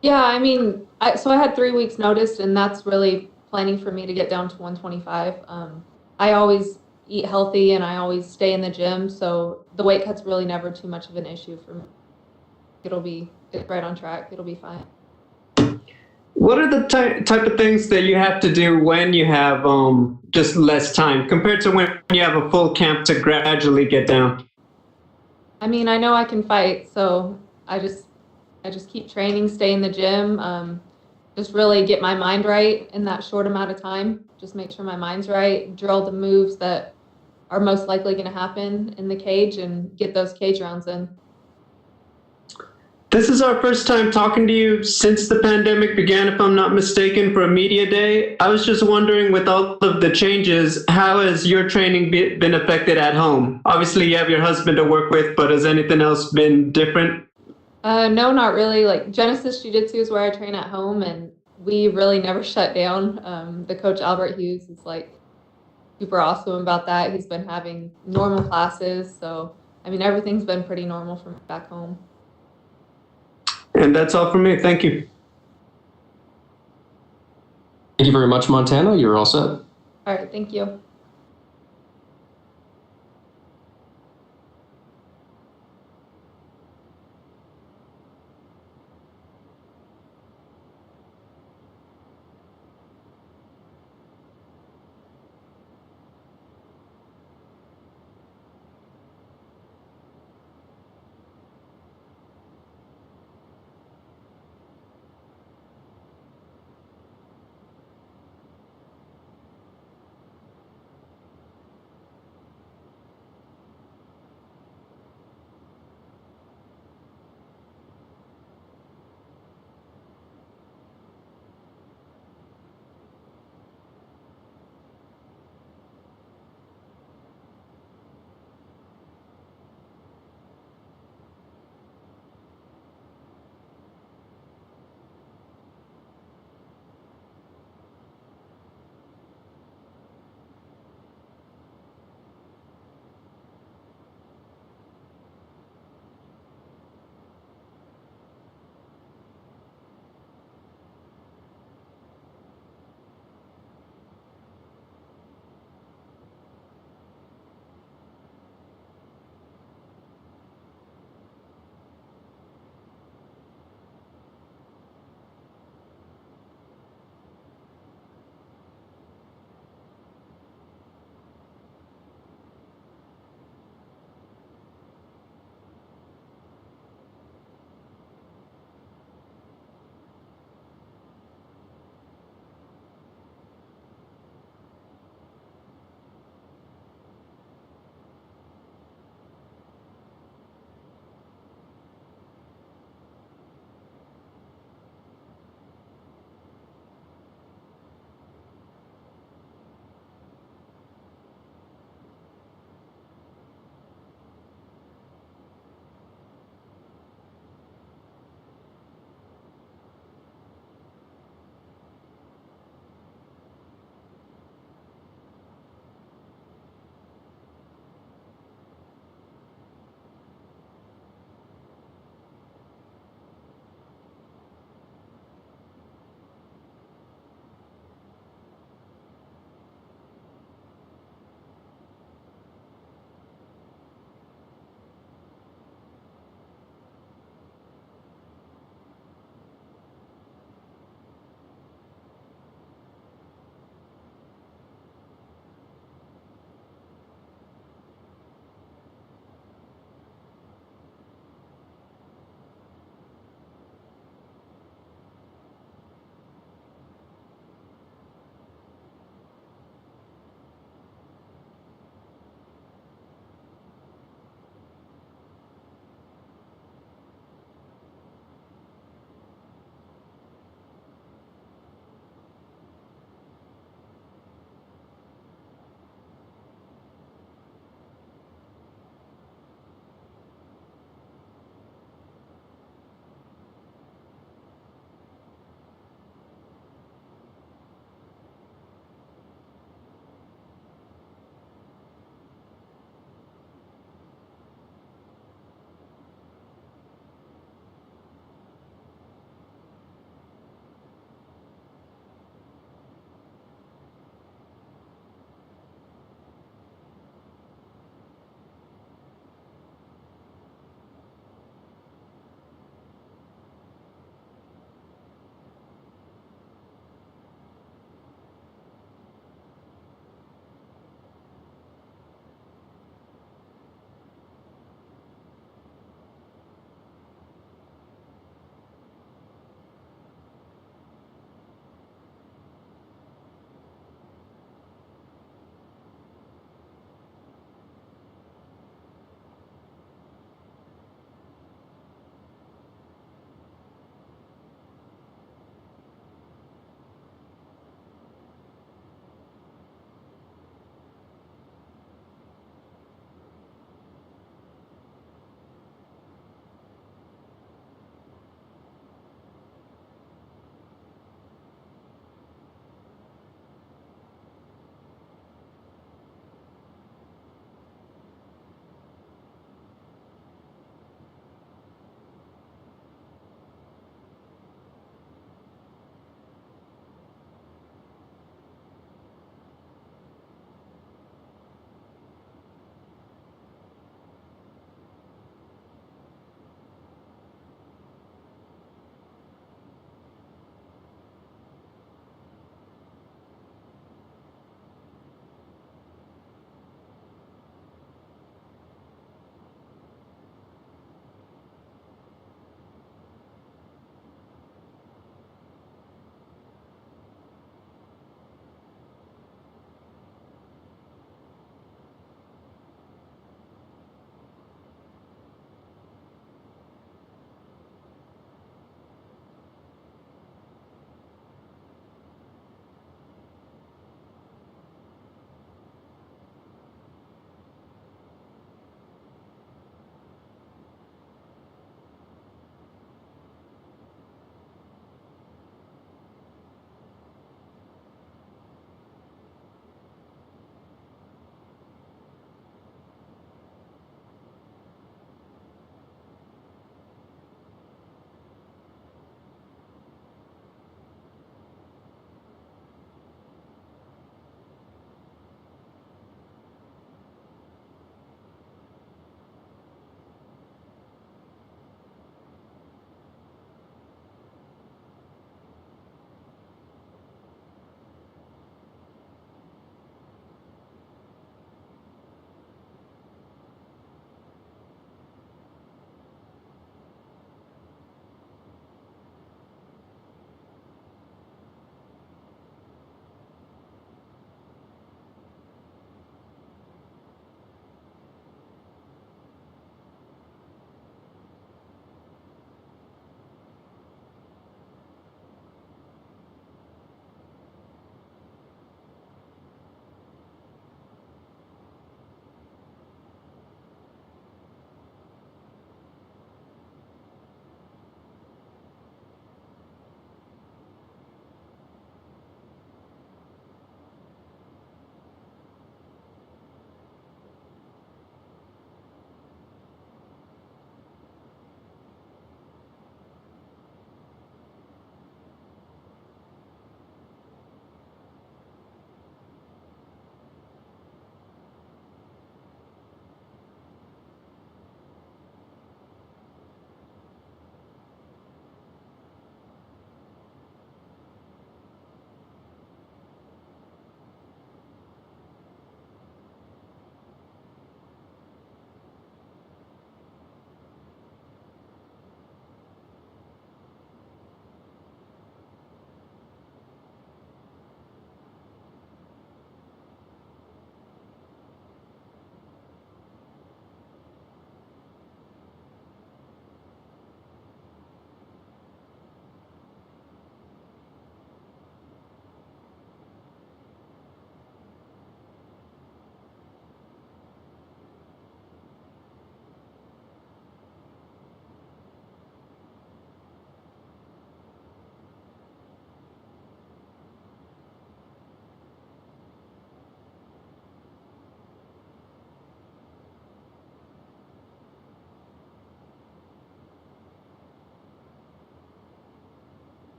Yeah, I mean, so I had 3 weeks notice, and that's really planning for me to get down to 125. I always eat healthy, and I always stay in the gym, so the weight cut's really never too much of an issue for me. It's right on track. It'll be fine. What are the type of things that you have to do when you have just less time compared to when you have a full camp to gradually get down? I mean, I know I can fight, so I just keep training, stay in the gym, just really get my mind right in that short amount of time. Just make sure my mind's right, drill the moves that are most likely going to happen in the cage, and get those cage rounds in. This is our first time talking to you since the pandemic began, if I'm not mistaken, for a media day. I was just wondering, with all of the changes, how has your training been affected at home? Obviously, you have your husband to work with, but has anything else been different? No, not really. Like Genesis Jiu-Jitsu is where I train at home, and we really never shut down. The coach Albert Hughes is like super awesome about that. He's been having normal classes, so I mean everything's been pretty normal from back home. And that's all from me. Thank you. Thank you very much, Montana. You're all set. All right, thank you.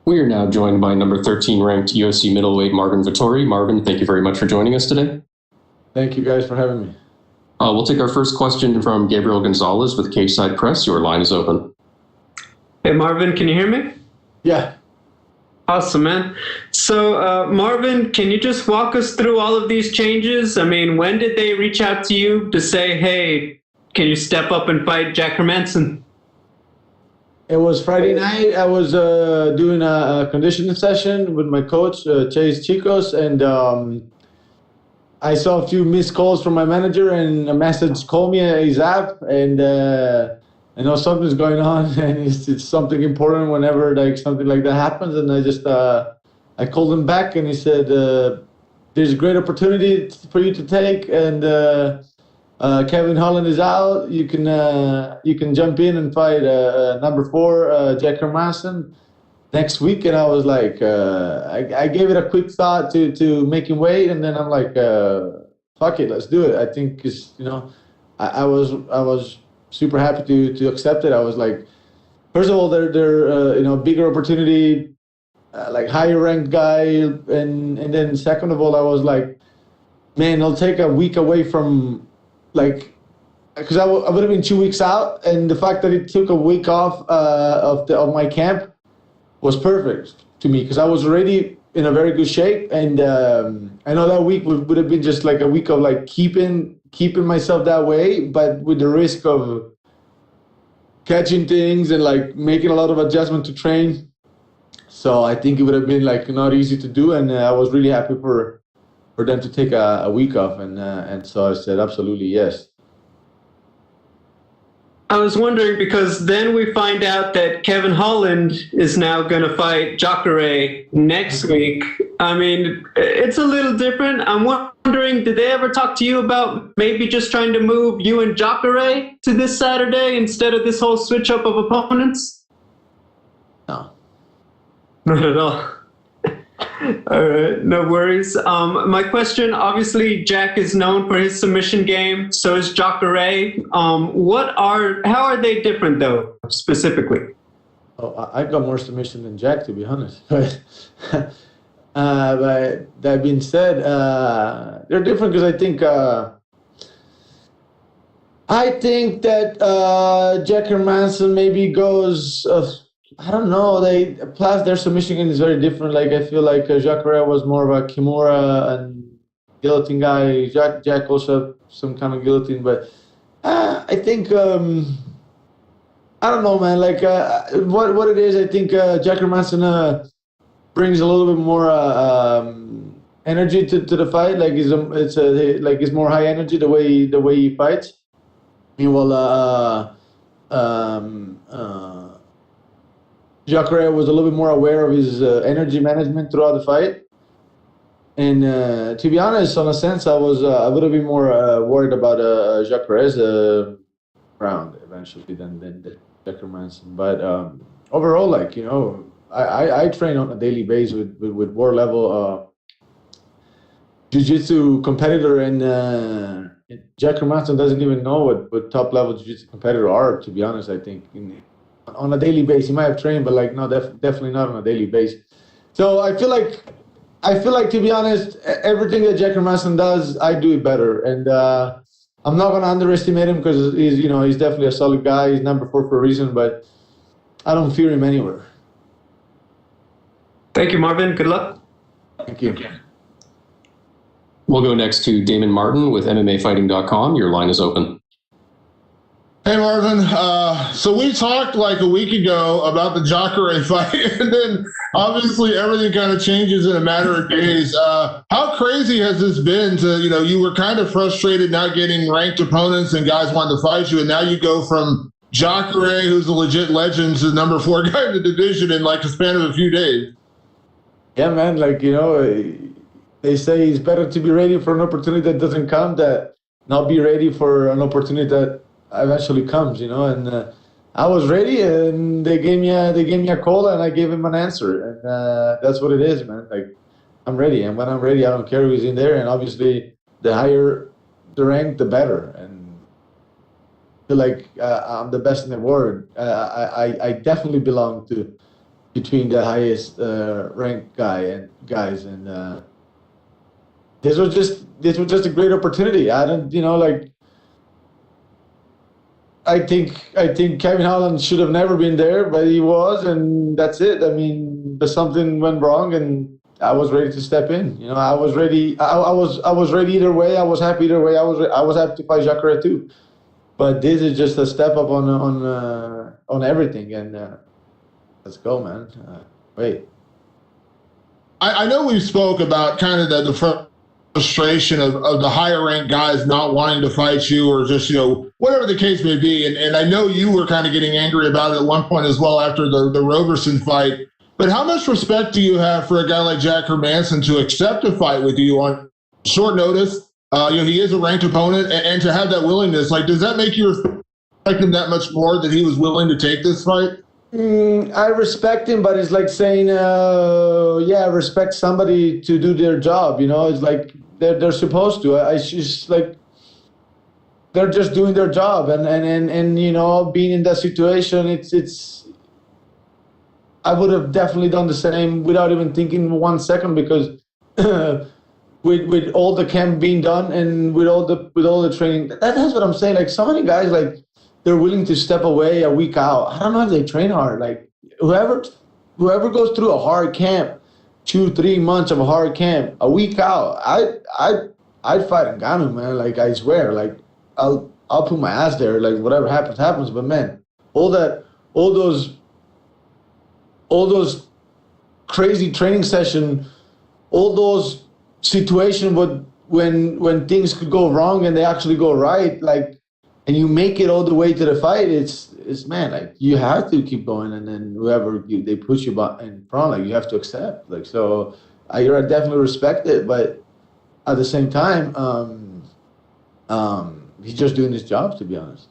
We are now joined by number 13 ranked UFC middleweight Marvin Vittori. Marvin, thank you very much for joining us today. Thank you guys for having me. We'll take our first question from Gabriel Gonzalez with Cageside Press. Your line is open. Hey, Marvin, can you hear me? Yeah. Awesome, man. So, Marvin, can you just walk us through all of these changes? I mean, when did they reach out to you to say, hey, can you step up and fight Jack Hermansen? It was Friday night. I was doing a conditioning session with my coach, Chase Chicos, and I saw a few missed calls from my manager, and a message called me ASAP, and I know something's going on, and it's something important whenever like something like that happens. And I just I called him back, and he said, "There's a great opportunity for you to take, and Kevin Holland is out. You can jump in and fight number 4 Jack Hermansen next week." And I was like, I gave it a quick thought to make him wait, and then I'm like, fuck it, let's do it. I think it's, I was super happy to accept it. I was like, first of all, they're bigger opportunity, like higher ranked guy, and then second of all, I was like, man, I'll take a week away from, like, because I would have been 2 weeks out, and the fact that it took a week off of my camp was perfect to me, because I was already in a very good shape, and I know that week would have been just like a week of like keeping myself that way, but with the risk of catching things and like making a lot of adjustment to train. So I think it would have been like not easy to do, and I was really happy for them to take a week off, and so I said absolutely yes. I was wondering, because then we find out that Kevin Holland is now going to fight Jacare next week. I mean, it's a little different. I'm wondering, did they ever talk to you about maybe just trying to move you and Jacare to this Saturday instead of this whole switch up of opponents? No. Not at all. All right, no worries. My question, obviously, Jack is known for his submission game. So is Jacare. How are they different, though, specifically? Oh, I got more submission than Jack, to be honest. But that being said, they're different because I think that Jack Hermansen maybe goes. I don't know. Plus their submission game is very different. Like I feel like Jacare was more of a Kimura and guillotine guy. Jack also some kind of guillotine, but I think I don't know, man. Like what it is, I think Jack Hermansen brings a little bit more energy to the fight. Like it's more high energy the way he fights. Meanwhile, Jacare was a little bit more aware of his energy management throughout the fight, and to be honest, on a sense, I would have been more worried about Jacare's round eventually than Jack Hermansen. But overall, like I train on a daily basis with world level jiu-jitsu competitor, and Jack Hermansen doesn't even know what top level jiu-jitsu competitor are. To be honest, I think. On a daily basis, he might have trained, but like no, definitely not on a daily basis. So I feel like to be honest, everything that Jack Hermansen does, I do it better, and I'm not gonna underestimate him because he's definitely a solid guy. He's number 4 for a reason, but I don't fear him anywhere. Thank you, Marvin. Good luck. Thank you. We'll go next to Damon Martin with MMAfighting.com. Your line is open. Hey, Marvin. So we talked like a week ago about the Jacare fight, and then obviously everything kind of changes in a matter of days. How crazy has this been to, you were kind of frustrated not getting ranked opponents and guys wanted to fight you, and now you go from Jacare, who's a legit legend, to number 4 guy in the division in like the span of a few days? Yeah, man. Like, they say it's better to be ready for an opportunity that doesn't come than not be ready for an opportunity that eventually comes, and I was ready, and they gave me a call, and I gave him an answer, and that's what it is, man. Like, I'm ready, and when I'm ready, I don't care who's in there, and obviously, the higher the rank, the better, and I feel like I'm the best in the world. I definitely belong to between the highest ranked guys, and this was just a great opportunity. I don't, I think Kevin Holland should have never been there, but he was, and that's it. I mean, but something went wrong, and I was ready to step in. I was ready. I was ready either way. I was happy either way. I was happy to fight Jacare too. But this is just a step up on everything, and let's go, man. Wait. I know we spoke about kind of the frustration of the higher ranked guys not wanting to fight you, or just whatever the case may be, and I know you were kind of getting angry about it at one point as well after the Roberson fight. But how much respect do you have for a guy like Jack Hermansen to accept a fight with you on short notice? He is a ranked opponent, and to have that willingness, does that make you respect him that much more that he was willing to take this fight? I respect him, but it's like saying, I respect somebody to do their job. It's like they're supposed to. It's just like they're just doing their job, and being in that situation, it's. I would have definitely done the same without even thinking 1 second, because with all the camp being done and with all the training, that's what I'm saying. Like, so many guys, they're willing to step away a week out. I don't know if they train hard. Like, whoever goes through a hard camp, 2-3 months of a hard camp, a week out, I'd fight Ngannou, man. Like, I swear. Like, I'll put my ass there. Like, whatever happens. But man, all those crazy training session, all those situations when things could go wrong and they actually go right, and you make it all the way to the fight, it's man, you have to keep going, and then whoever they put you in front, you have to accept. So I definitely respect it, but at the same time, he's just doing his job, to be honest.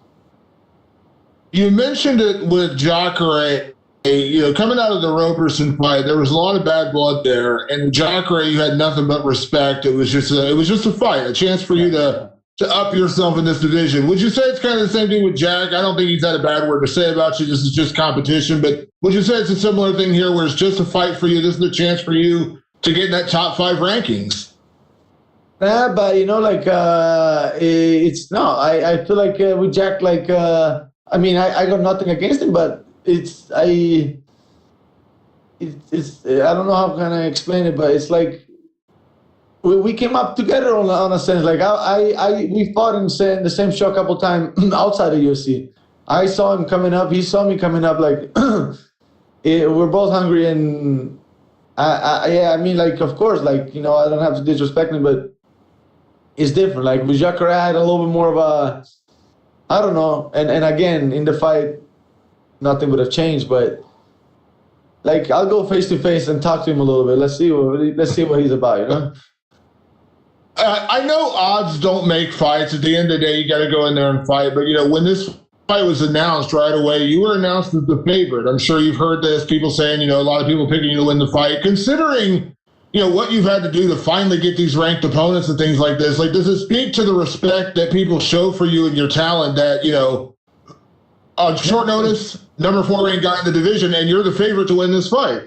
You mentioned it with Jacare. Coming out of the Roberson fight, there was a lot of bad blood there, and Jacare, you had nothing but respect. It was just a fight, a chance for you to up yourself in this division. Would you say it's kind of the same thing with Jack? I don't think he's had a bad word to say about you. This is just competition, but would you say it's a similar thing here, where it's just a fight for you? This is a chance for you to get in that top 5 rankings. Yeah, but it's no. I feel like with Jack, I mean, I got nothing against him, but it's I don't know how can I explain it, but it's like we came up together on a sense. Like we fought in the same show a couple times outside of UFC. I saw him coming up. He saw me coming up. We're both hungry, and I mean, of course, I don't have to disrespect him, but it's different. Like with Jacare, I had a little bit more of a, I don't know. And again, in the fight, nothing would have changed, but I'll go face to face and talk to him a little bit. Let's see what he's about, I know odds don't make fights. At the end of the day, you got to go in there and fight. But when this fight was announced right away, you were announced as the favorite. I'm sure you've heard this, people saying, a lot of people picking you to win the fight. Considering, what you've had to do to finally get these ranked opponents and things like this, does it speak to the respect that people show for you and your talent that, on short notice, number 4 ranked guy in the division, and you're the favorite to win this fight?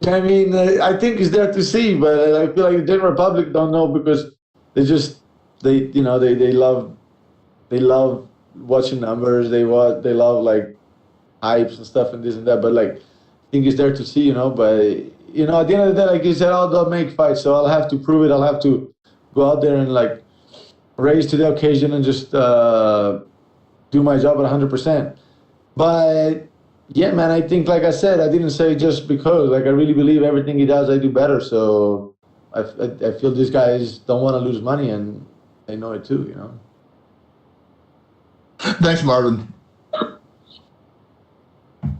I mean, I think it's there to see, but I feel like the general public don't know, because they love watching numbers. They love hypes and stuff and this and that. But I think it's there to see, But at the end of the day, like you said, they'll make fights, so I'll have to prove it. I'll have to go out there and raise to the occasion and just do my job at 100%. But yeah, man, I think, like I said, I didn't say just because. I really believe everything he does, I do better. So I feel these guys don't want to lose money, and they know it too, Thanks, Marvin.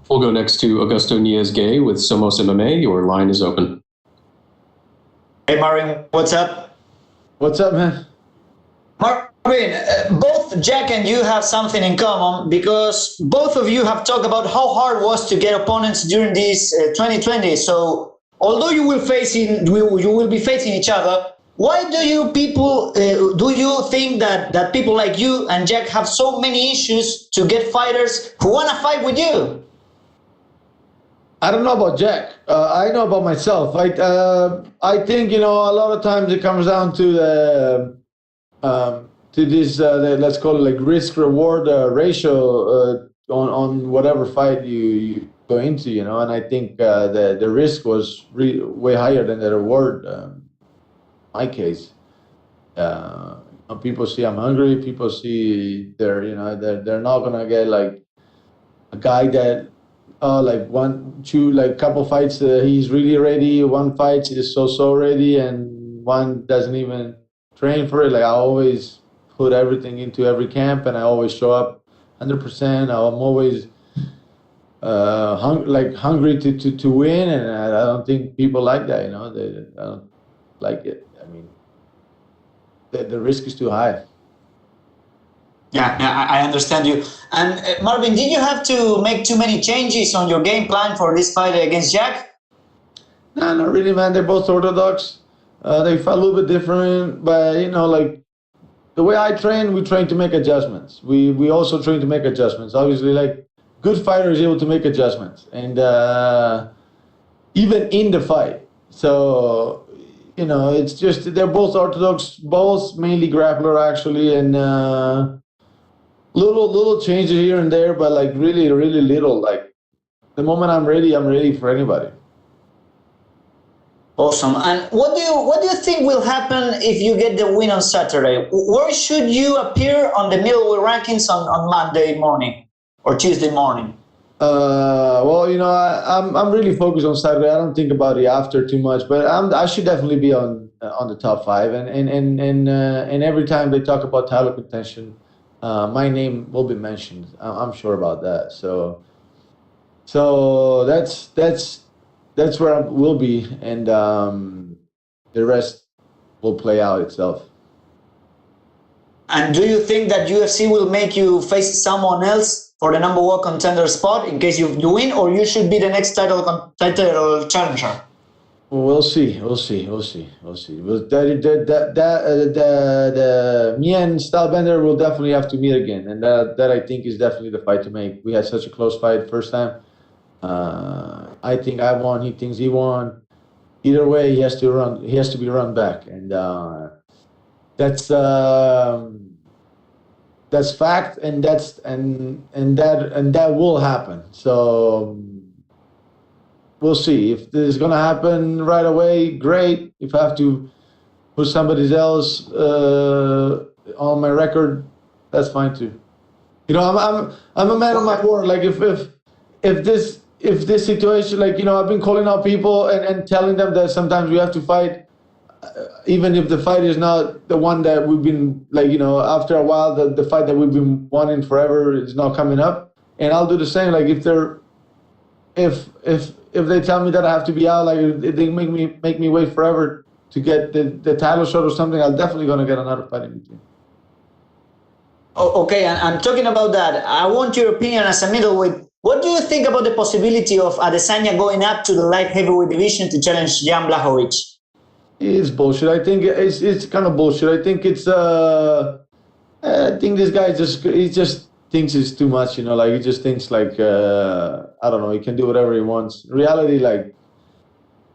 We'll go next to Augusto Niez-Gay with Somos MMA. Your line is open. Hey, Marvin, what's up? What's up, man? Marvin, both Jack and you have something in common, because both of you have talked about how hard it was to get opponents during this 2020. So although you will be facing each other, why do you think that people like you and Jack have so many issues to get fighters who want to fight with you? I don't know about Jack. I know about myself. I think a lot of times it comes down to this let's call it like risk reward ratio on whatever fight you go into, and I think the risk was way higher than the reward. My case, people see I'm hungry. People see they're not gonna get like a guy that. Like couple fights, he's really ready. One fight is so ready, and one doesn't even train for it. Like I always put everything into every camp, and I always show up 100%. I'm always hungry to win, and I don't think people like that. They don't like it. I mean, the risk is too high. Yeah, I understand you. And Marvin, did you have to make too many changes on your game plan for this fight against Jack? No, not really, man. They're both orthodox. They fight a little bit different, but like the way I train, we train to make adjustments. We also train to make adjustments. Obviously, like good fighter is able to make adjustments, and even in the fight. So it's just they're both orthodox, both mainly grappler actually, and. Little changes here and there, but like really little. Like the moment I'm ready for anybody. Awesome. And what do you think will happen if you get the win on Saturday? Where should you appear on the middleweight rankings on Monday morning or Tuesday morning? Well, I'm really focused on Saturday. I don't think about it after too much, but I should definitely be on the top 5. And every time they talk about title contention. My name will be mentioned. I'm sure about that. So that's where I will be, and the rest will play out itself. And do you think that UFC will make you face someone else for the number 1 contender spot in case you win, or you should be the next title challenger? We'll see. But me and Stylebender will definitely have to meet again, and that I think is definitely the fight to make. We had such a close fight first time. I think I won. He thinks he won. Either way, he has to run. He has to be run back, and that's fact, and that will happen. So. We'll see. If this is going to happen right away, great. If I have to put somebody else on my record, that's fine too. I'm a man of my word. Like if this situation, like I've been calling out people and telling them that sometimes we have to fight, even if the fight is not the one that we've been after a while the fight that we've been wanting forever is not coming up, and I'll do the same. Like if they tell me that I have to be out, like if they make me wait forever to get the title shot or something, I'm definitely gonna get another fight in between. Okay, and talking about that, I want your opinion as a middleweight. What do you think about the possibility of Adesanya going up to the light heavyweight division to challenge Jan Blachowicz? It's bullshit. I think it's kind of bullshit. I think it's I think this guy just thinks it's too much, like he just thinks like I don't know, he can do whatever he wants. In reality, like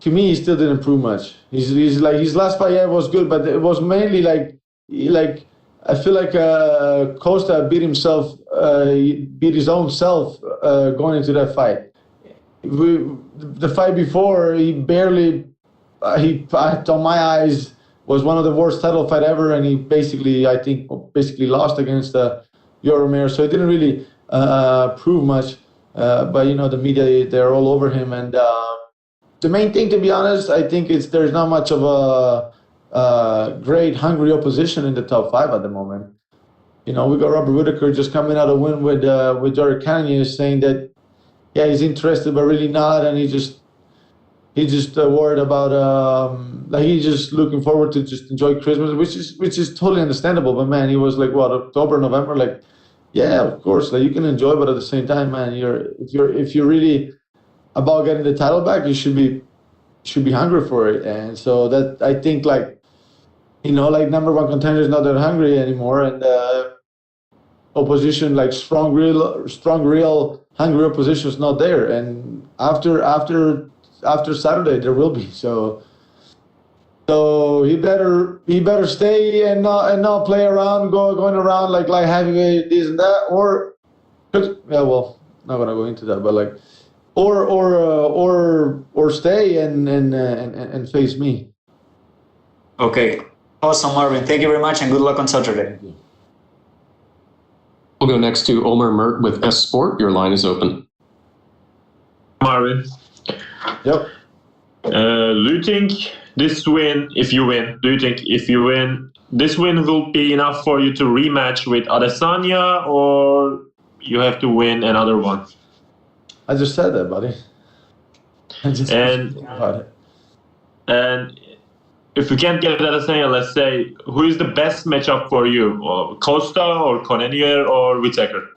to me, he still didn't prove much. He's like his last fight was good, but it was mainly like I feel like Costa beat himself, beat his own self going into that fight. The fight before, he barely, on my eyes, was one of the worst title fight ever, and he basically lost against Yoromir, so it didn't really prove much. But the media, they're all over him, and the main thing, to be honest, I think there's not much of a great, hungry opposition in the top 5 at the moment. We got Robert Whittaker just coming out of win with Derek Kanye, saying that he's interested but really not, and he's just worried about he's just looking forward to just enjoy Christmas, which is totally understandable. But man, he was like October, November, like of course, like you can enjoy, but at the same time, man, if you're really about getting the title back, you should be hungry for it. And so that I think like number 1 contender is not that hungry anymore, and opposition, like strong, real, hungry opposition is not there. And after Saturday, there will be. So he better stay and not play around, going around like heavyweight, this and that, or not gonna go into that, but like, or stay and face me. Okay, awesome, Marvin. Thank you very much, and good luck on Saturday. We'll go next to Omar Mert with S Sport. Your line is open. Marvin. Yep. Do you think this win, if you win, this win will be enough for you to rematch with Adesanya, or you have to win another one? I just said that, buddy. And if you can't get Adesanya, let's say, who is the best matchup for you? Or Costa or Cannonier or Whittaker?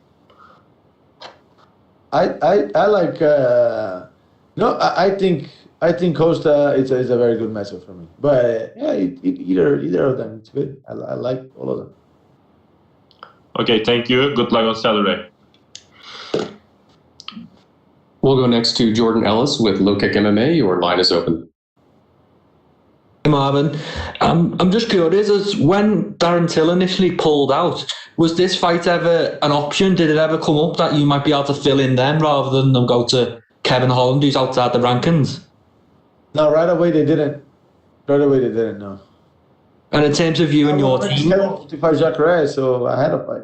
I like. I think Costa is a very good matchup for me. But yeah, either of them, it's good. I like all of them. Okay, thank you. Good luck on Saturday. We'll go next to Jordan Ellis with Low Kick MMA. Your line is open. Hey Marvin, I'm just curious, as when Darren Till initially pulled out, was this fight ever an option? Did it ever come up that you might be able to fill in then rather than them go to Kevin Holland, who's outside the rankings? No, right away they didn't. No. And in terms of you and your team, to fight Jacare, so I had a fight.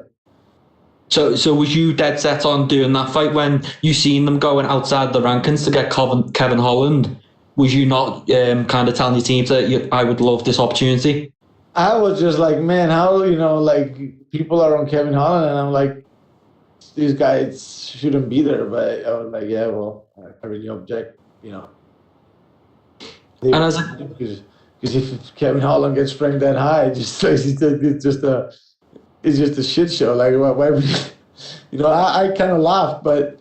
So was you dead set on doing that fight when you seen them going outside the rankings to get Kevin Holland? Was you not kind of telling your team that I would love this opportunity? I was just like, man, how, people are on Kevin Holland, and I'm like, these guys shouldn't be there. But I was like, yeah, well, I really object, And as because if Kevin Holland gets ranked that high, it's just a shit show. Like, why I kind of laughed, but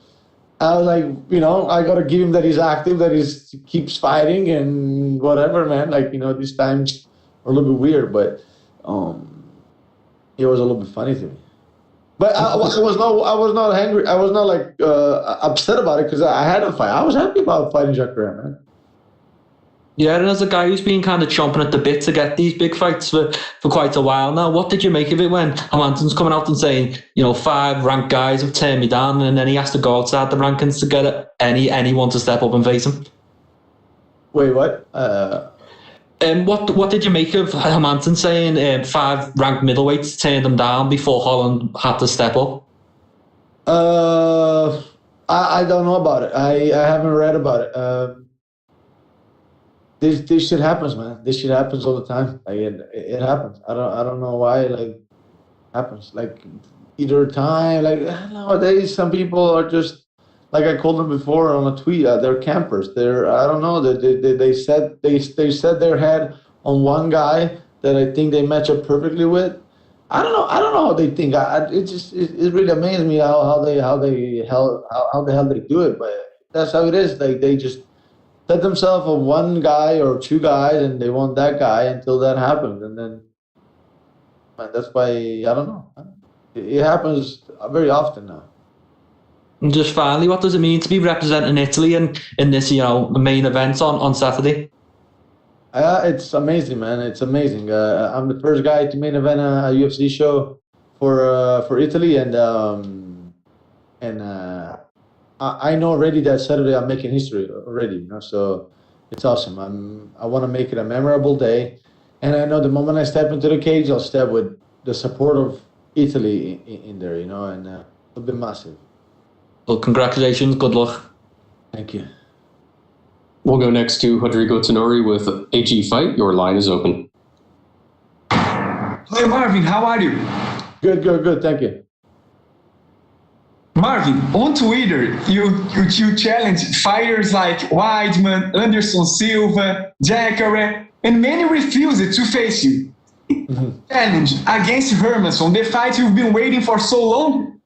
I was like, I got to give him that he's active, that he keeps fighting and whatever, man. Like, these times are a little bit weird, but it was a little bit funny to me. But I was not angry. I was not like upset about it because I had a fight. I was happy about fighting Jacare, man. Yeah, and as a guy who's been kind of chomping at the bit to get these big fights for quite a while now, what did you make of it when Hermansson's coming out and saying, 5 ranked guys have turned me down, and then he has to go outside the rankings to get anyone to step up and face him? Wait, what? What did you make of Hermansson saying 5 ranked middleweights turned him down before Holland had to step up? I don't know about it. I haven't read about it. This shit happens, man. This shit happens all the time. Like it happens. I don't know why. Like it happens. Like either time. Like nowadays, some people are just like I called them before on a tweet. They're campers. I don't know. They set their head on one guy that I think they match up perfectly with. I don't know how they think. It really amazes me how the hell they do it. But that's how it is. Like they just set themselves on one guy or 2 guys, and they want that guy until that happens, and then that's why I don't know. It happens very often now. And just finally, what does it mean to be representing Italy in this, main event on Saturday? It's amazing, man. It's amazing. I'm the first guy to main event a UFC show for Italy, and I know already that Saturday I'm making history already, so it's awesome. I want to make it a memorable day, and I know the moment I step into the cage, I'll step with the support of Italy in there, and it'll be massive. Well, congratulations. Good luck. Thank you. We'll go next to Rodrigo Tonori with AG Fight. Your line is open. Hey, Marvin, how are you? Good. Thank you. Marvin, on Twitter, you challenge fighters like Weidman, Anderson Silva, Jacare, and many refused to face you. Mm-hmm. Challenge against Hermansson, the fight you've been waiting for so long.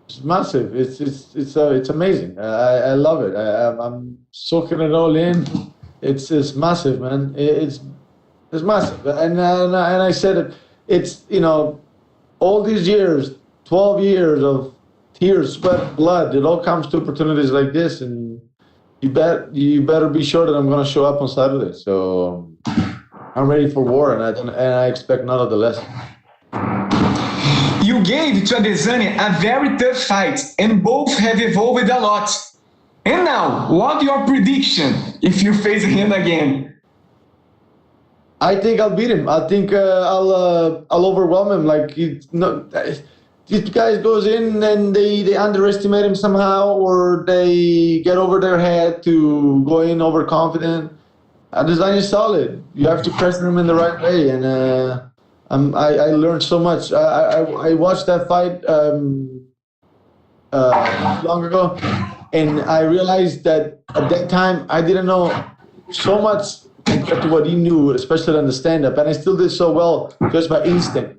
It's massive. It's amazing. I love it. I'm soaking it all in. It's massive, man. It's massive. And I said it. It's all these years, 12 years of tears, sweat, blood, it all comes to opportunities like this, and you better be sure that I'm going to show up on Saturday. So I'm ready for war, and I expect none of the less. You gave to Adesanya a very tough fight, and both have evolved a lot. And now, what's your prediction if you face him again? I think I'll beat him. I think I'll overwhelm him. Like these guys goes in and they underestimate him somehow, or they get over their head to go in overconfident. Adesanya is solid. You have to pressure him in the right way, and I learned so much. I watched that fight long ago, and I realized that at that time I didn't know so much compared to what he knew, especially on the stand-up, and I still did so well just by instinct.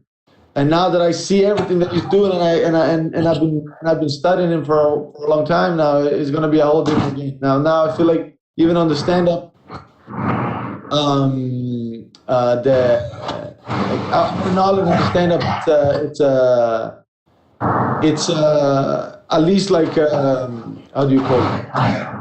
And now that I see everything that he's doing, and I've been studying him for a long time now, it's going to be a whole different game. Now I feel like even on the stand-up, our knowledge of the stand-up, it's at least like how do you call it?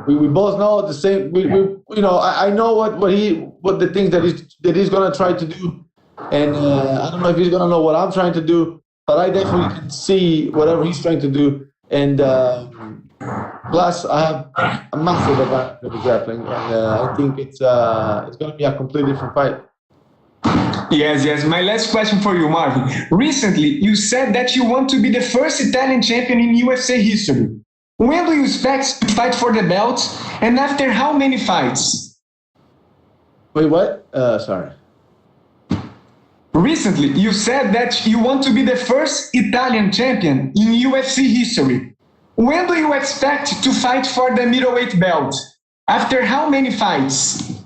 We both know the same. I know what the things that he's gonna try to do, and I don't know if he's gonna know what I'm trying to do, but I definitely can see whatever he's trying to do, and plus I have a massive advantage of grappling, and I think it's gonna be a completely different fight. Yes. My last question for you, Marvin. Recently, you said that you want to be the first Italian champion in UFC history. When do you expect to fight for the belt, and after how many fights? Wait, what? Sorry. Recently, you said that you want to be the first Italian champion in UFC history. When do you expect to fight for the middleweight belt? After how many fights?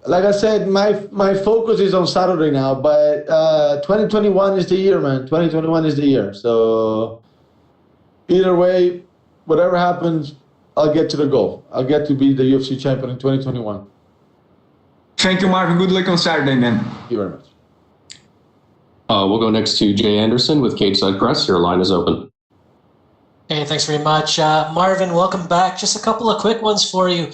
Like I said, my focus is on Saturday now, but 2021 is the year, man. 2021 is the year. So either way, whatever happens, I'll get to the goal. I'll get to be the UFC champion in 2021. Thank you, Marvin. Good luck on Saturday, man. Thank you very much. We'll go next to Jay Anderson with Cageside Press. Your line is open. Hey, thanks very much. Marvin, welcome back. Just a couple of quick ones for you.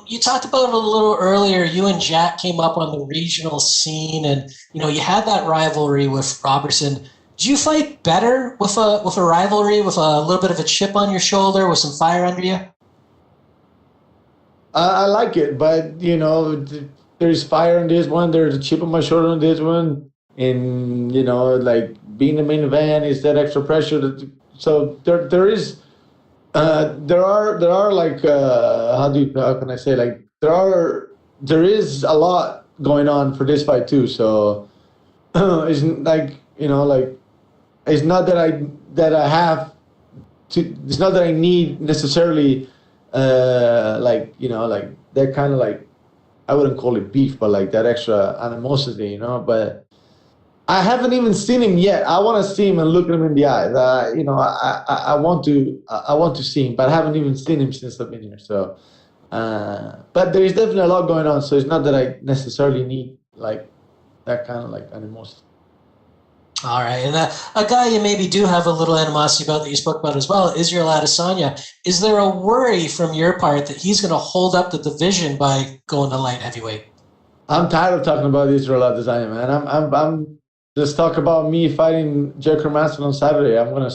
You talked about it a little earlier. You and Jack came up on the regional scene, and you had that rivalry with Robertson. Do you fight better with a rivalry, with a little bit of a chip on your shoulder, with some fire under you? I like it, but there's fire in this one. There's a chip on my shoulder on this one, and like being the main event is that extra pressure. So there is. There are like how can I say, like there is a lot going on for this fight too. So it's like like it's not that I have to. It's not that I need necessarily like that kind of, like, I wouldn't call it beef, but like that extra animosity, But I haven't even seen him yet. I want to see him and look him in the eyes. I want to see him, but I haven't even seen him since I've been here. So, but there is definitely a lot going on. So it's not that I necessarily need like that kind of like animosity. All right, and a guy you maybe do have a little animosity about that you spoke about as well, Israel Adesanya. Is there a worry from your part that he's going to hold up the division by going to light heavyweight? I'm tired of talking about Israel Adesanya, man. I'm just talk about me fighting Jack Hermansson on Saturday. I'm gonna,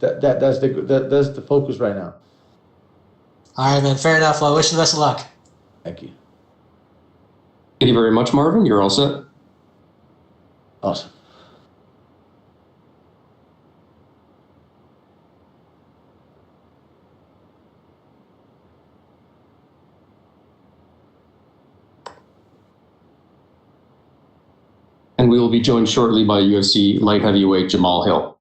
that's the focus right now. All right, man. Fair enough. Well, I wish you the best of luck. Thank you. Thank you very much, Marvin. You're all set. Awesome. And we will be joined shortly by UFC light heavyweight Jamahal Hill.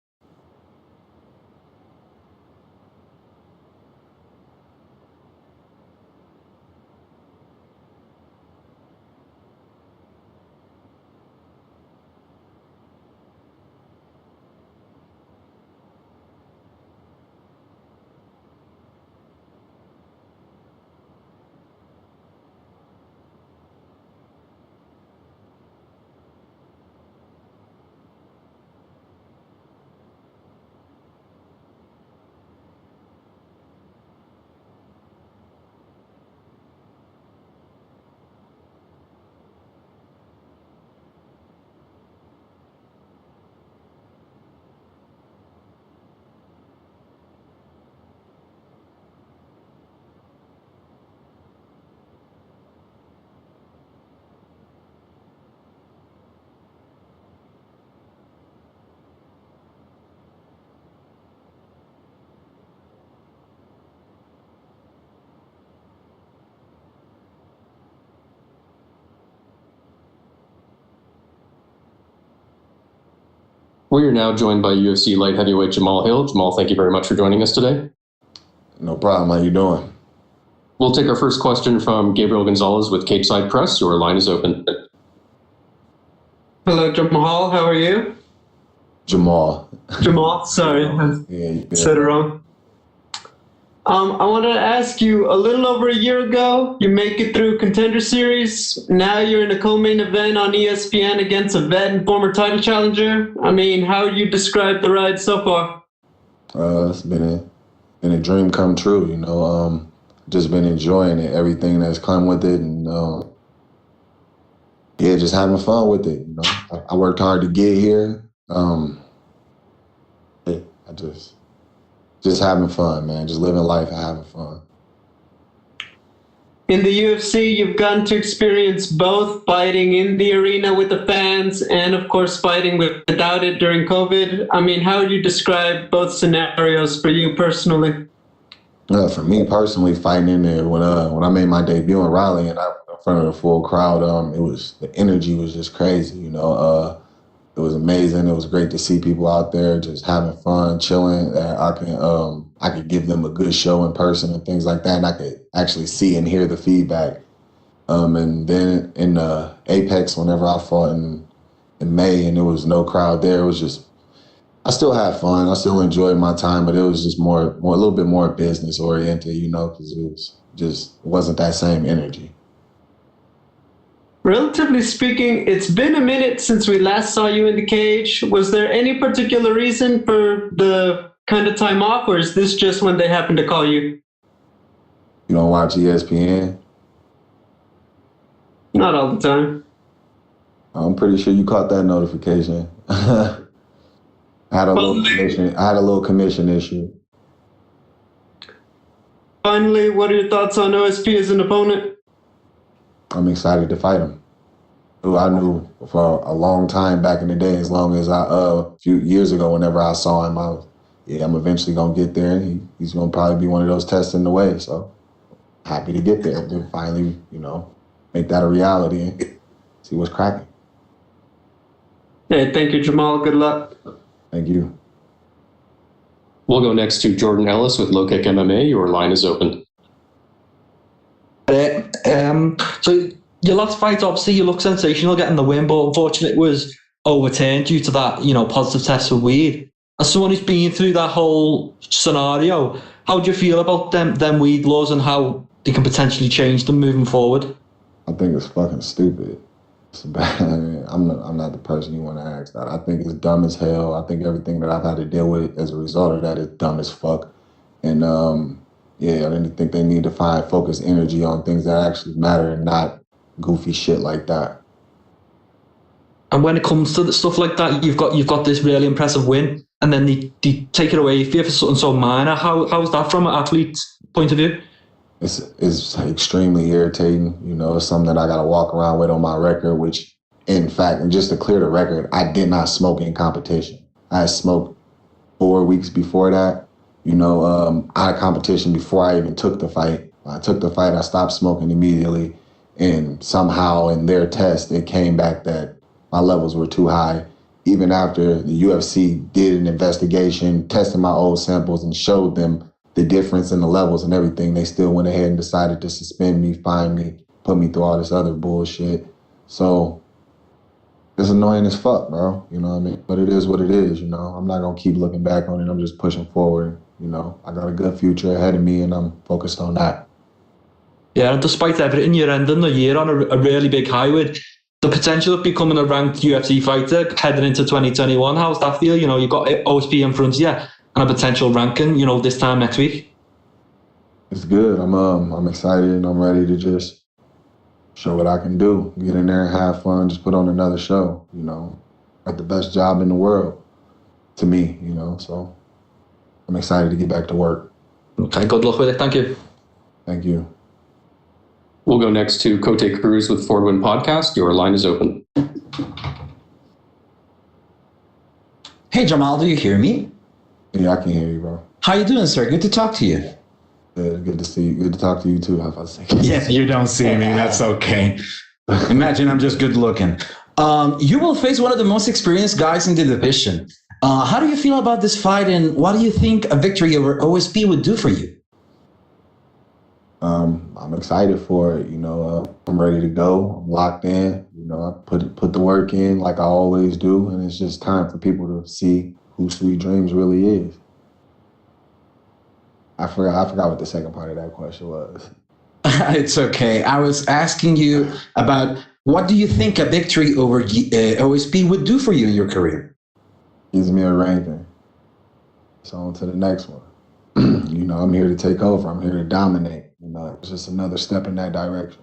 We are now joined by UFC light heavyweight Jamahal Hill. Jamahal, thank you very much for joining us today. No problem. How you doing? We'll take our first question from Gabriel Gonzalez with Cape Side Press. Your line is open. Hello, Jamahal. How are you? Jamal, sorry. Said it wrong. I wanted to ask you, a little over a year ago, you make it through Contender Series. Now you're in a co-main event on ESPN against a vet and former title challenger. I mean, how would you describe the ride so far? It's been a dream come true, you know. Just been enjoying it, everything that's come with it, and just having fun with it. You know, I worked hard to get here. I just having fun, man. Just living life and having fun. In the UFC, you've gotten to experience both fighting in the arena with the fans and, of course, fighting without it during COVID. I mean, how would you describe both scenarios for you personally? For me personally, fighting in there, when I made my debut in Raleigh and in front of the full crowd, the energy was just crazy, you know. It was amazing. It was great to see people out there just having fun, chilling. I could give them a good show in person and things like that, and I could actually see and hear the feedback. And then in Apex, whenever I fought in May, and there was no crowd there, it was just, I still had fun. I still enjoyed my time, but it was just more a little bit more business oriented, you know, because it wasn't that same energy. Relatively speaking, it's been a minute since we last saw you in the cage. Was there any particular reason for the kind of time off, or is this just when they happened to call you? You don't watch ESPN? Not all the time. I'm pretty sure you caught that notification. I had a little commission issue. Finally, what are your thoughts on OSP as an opponent? I'm excited to fight him. Who I knew for a long time back in the day, as long as a few years ago, whenever I saw him, I'm eventually gonna get there, and he's gonna probably be one of those tests in the way. So happy to get there to finally, you know, make that a reality and see what's cracking. Hey, thank you, Jamal. Good luck. Thank you. We'll go next to Jordan Ellis with Low Kick MMA. Your line is open. So your last fight, obviously, you look sensational getting the win, but unfortunately it was overturned due to that, you know, positive test for weed. As someone who's been through that whole scenario, how do you feel about them weed laws and how they can potentially change them moving forward? I think it's fucking stupid. It's bad. I'm not the person you want to ask that. I think it's dumb as hell. I think everything that I've had to deal with as a result of that is dumb as fuck. And I didn't think they need to focus energy on things that actually matter and not goofy shit like that. And when it comes to stuff like that, you've got this really impressive win, and then they take it away for something so minor. How's that from an athlete's point of view? It's extremely irritating. You know, it's something that I got to walk around with on my record, which, in fact, and just to clear the record, I did not smoke in competition. I had smoked 4 weeks before that. You know, I had competition before I even took the fight. When I took the fight, I stopped smoking immediately. And somehow in their test, it came back that my levels were too high. Even after the UFC did an investigation, tested my old samples and showed them the difference in the levels and everything, they still went ahead and decided to suspend me, fine me, put me through all this other bullshit. So it's annoying as fuck, bro. You know what I mean? But it is what it is, you know? I'm not going to keep looking back on it. I'm just pushing forward. You know, I got a good future ahead of me, and I'm focused on that. Yeah, and despite everything, you're ending the year on a really big high with the potential of becoming a ranked UFC fighter heading into 2021. How's that feel? You know, you've got OSP in front of you and a potential ranking, you know, this time next week. It's good. I'm excited, and I'm ready to just show what I can do. Get in there and have fun, just put on another show, you know. Got the best job in the world, to me, you know, so I'm excited to get back to work. Okay, good luck with it. Thank you. Thank you. We'll go next to Cote Cruz with Ford Win Podcast. Your line is open. Hey, Jamal, do you hear me? Yeah, I can hear you, bro. How you doing, sir? Good to talk to you. Good to see you. Good to talk to you, too. How about saying? Yes, you don't see me. That's okay. Imagine I'm just good looking. You will face one of the most experienced guys in the division. How do you feel about this fight, and what do you think a victory over OSP would do for you? I'm excited for it. I'm ready to go. I'm locked in. I put the work in like I always do, and it's just time for people to see who Sweet Dreams really is. I forgot what the second part of that question was. It's okay. I was asking you about what do you think a victory over OSP would do for you in your career? Gives me a ranking. So on to the next one. I'm here to take over. I'm here to dominate. It's just another step in that direction.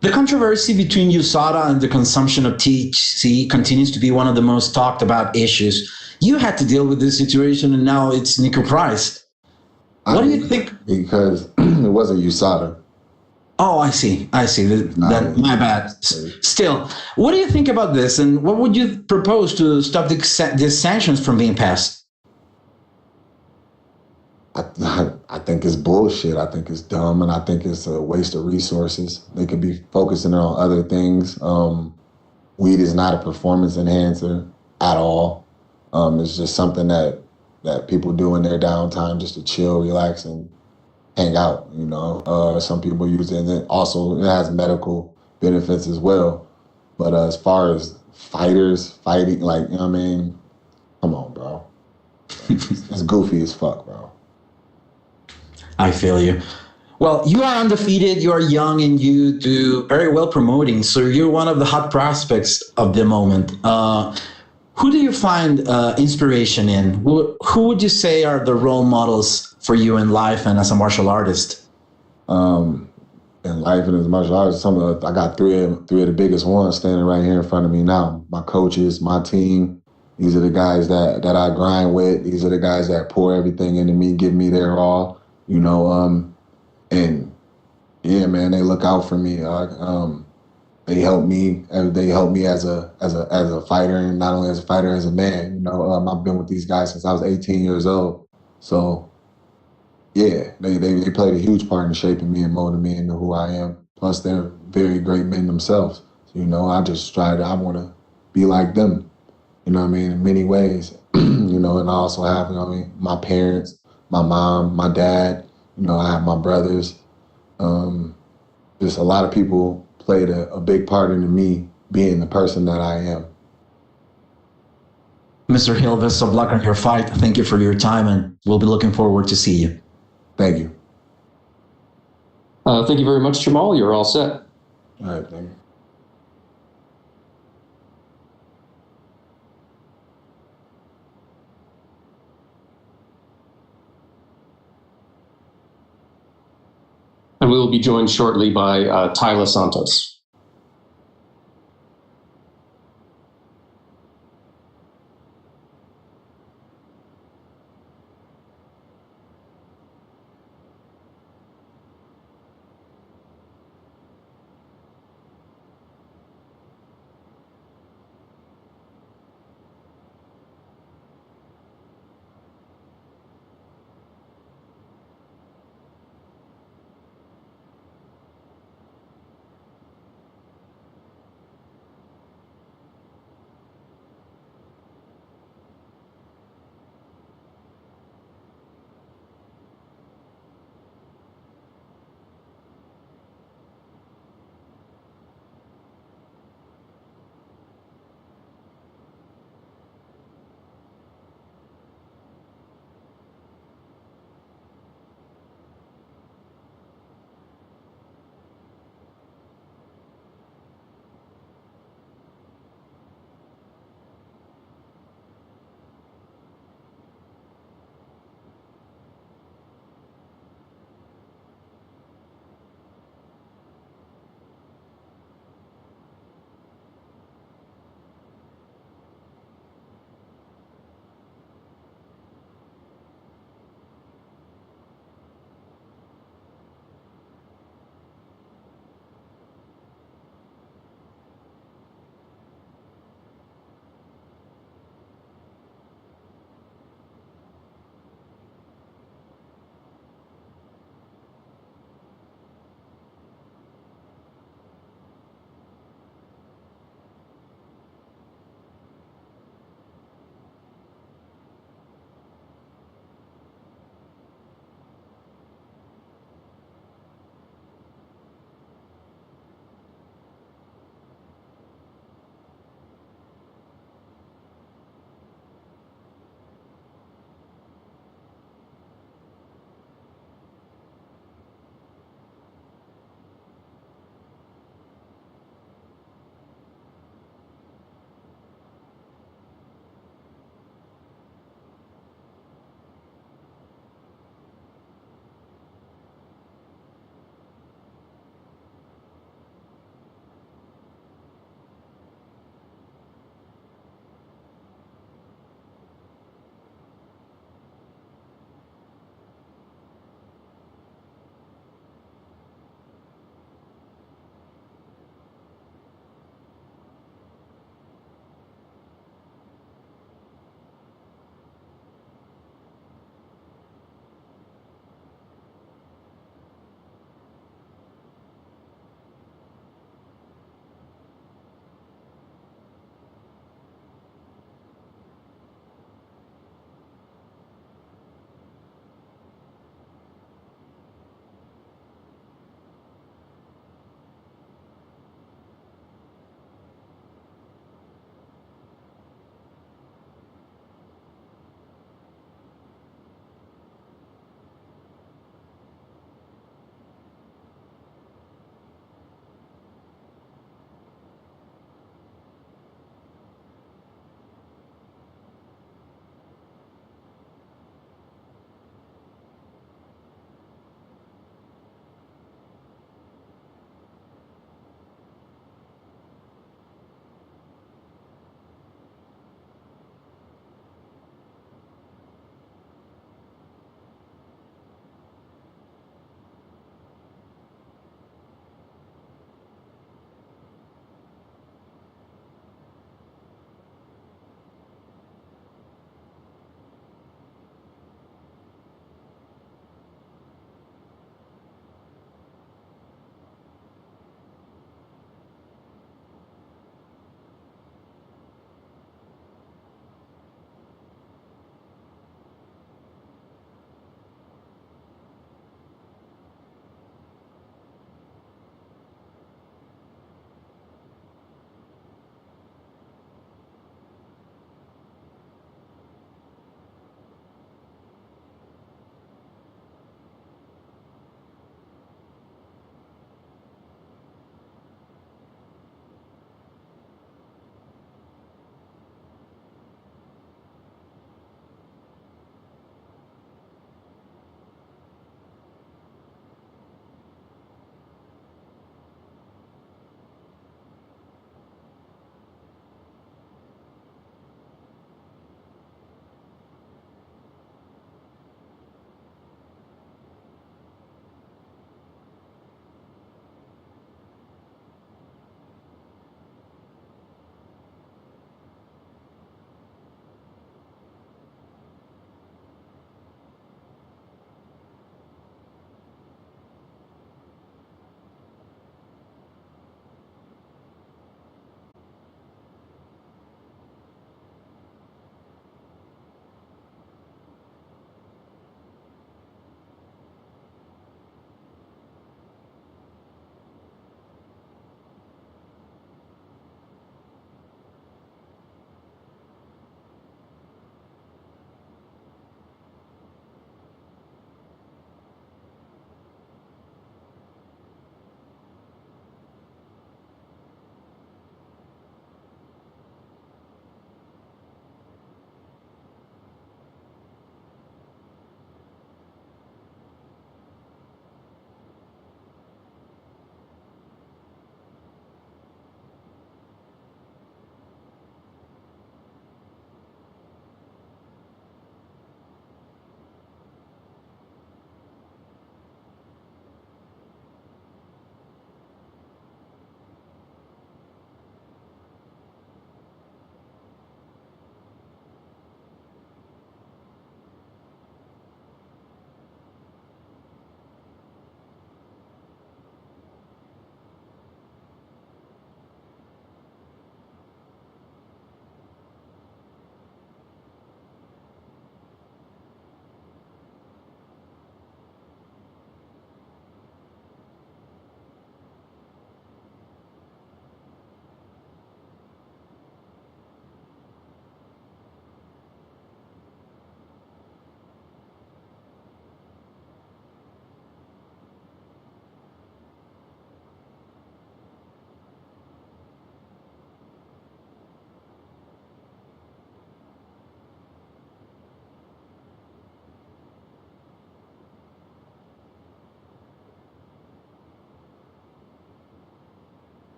The controversy between USADA and the consumption of THC continues to be one of the most talked about issues. You had to deal with this situation, and now it's Nico Price. What do you think? Because it wasn't USADA. Oh, I see. My bad. Still, what do you think about this, and what would you propose to stop these sanctions from being passed? I think it's bullshit. I think it's dumb, and I think it's a waste of resources. They could be focusing on other things. Weed is not a performance enhancer at all. It's just something that people do in their downtime just to chill, relax, and hang out. Some people use it, and it has medical benefits as well. But as far as fighters fighting, come on, bro. It's goofy as fuck, bro. I feel you. Well, you are undefeated, you are young, and you do very well promoting. So you're one of the hot prospects of the moment. Who do you find inspiration in? Who would you say are the role models for you in life and as a martial artist? In life and as a martial artist, I got three of the biggest ones standing right here in front of me now. My coaches, my team. These are the guys that I grind with. These are the guys that pour everything into me, give me their all. And yeah, man, they look out for me. They help me. They help me as a fighter, and not only as a fighter, as a man. I've been with these guys since I was 18 years old. So yeah, they played a huge part in shaping me and molding me into who I am. Plus, they're very great men themselves. I just I want to be like them. In many ways. And I also have, my parents, my mom, my dad, I have my brothers. Just a lot of people played a big part into me being the person that I am. Mr. Hill, best of luck on your fight. Thank you for your time, and we'll be looking forward to see you. Thank you. Thank you very much, Jamal. You're all set. All right, thank you. And we will be joined shortly by Taila Santos.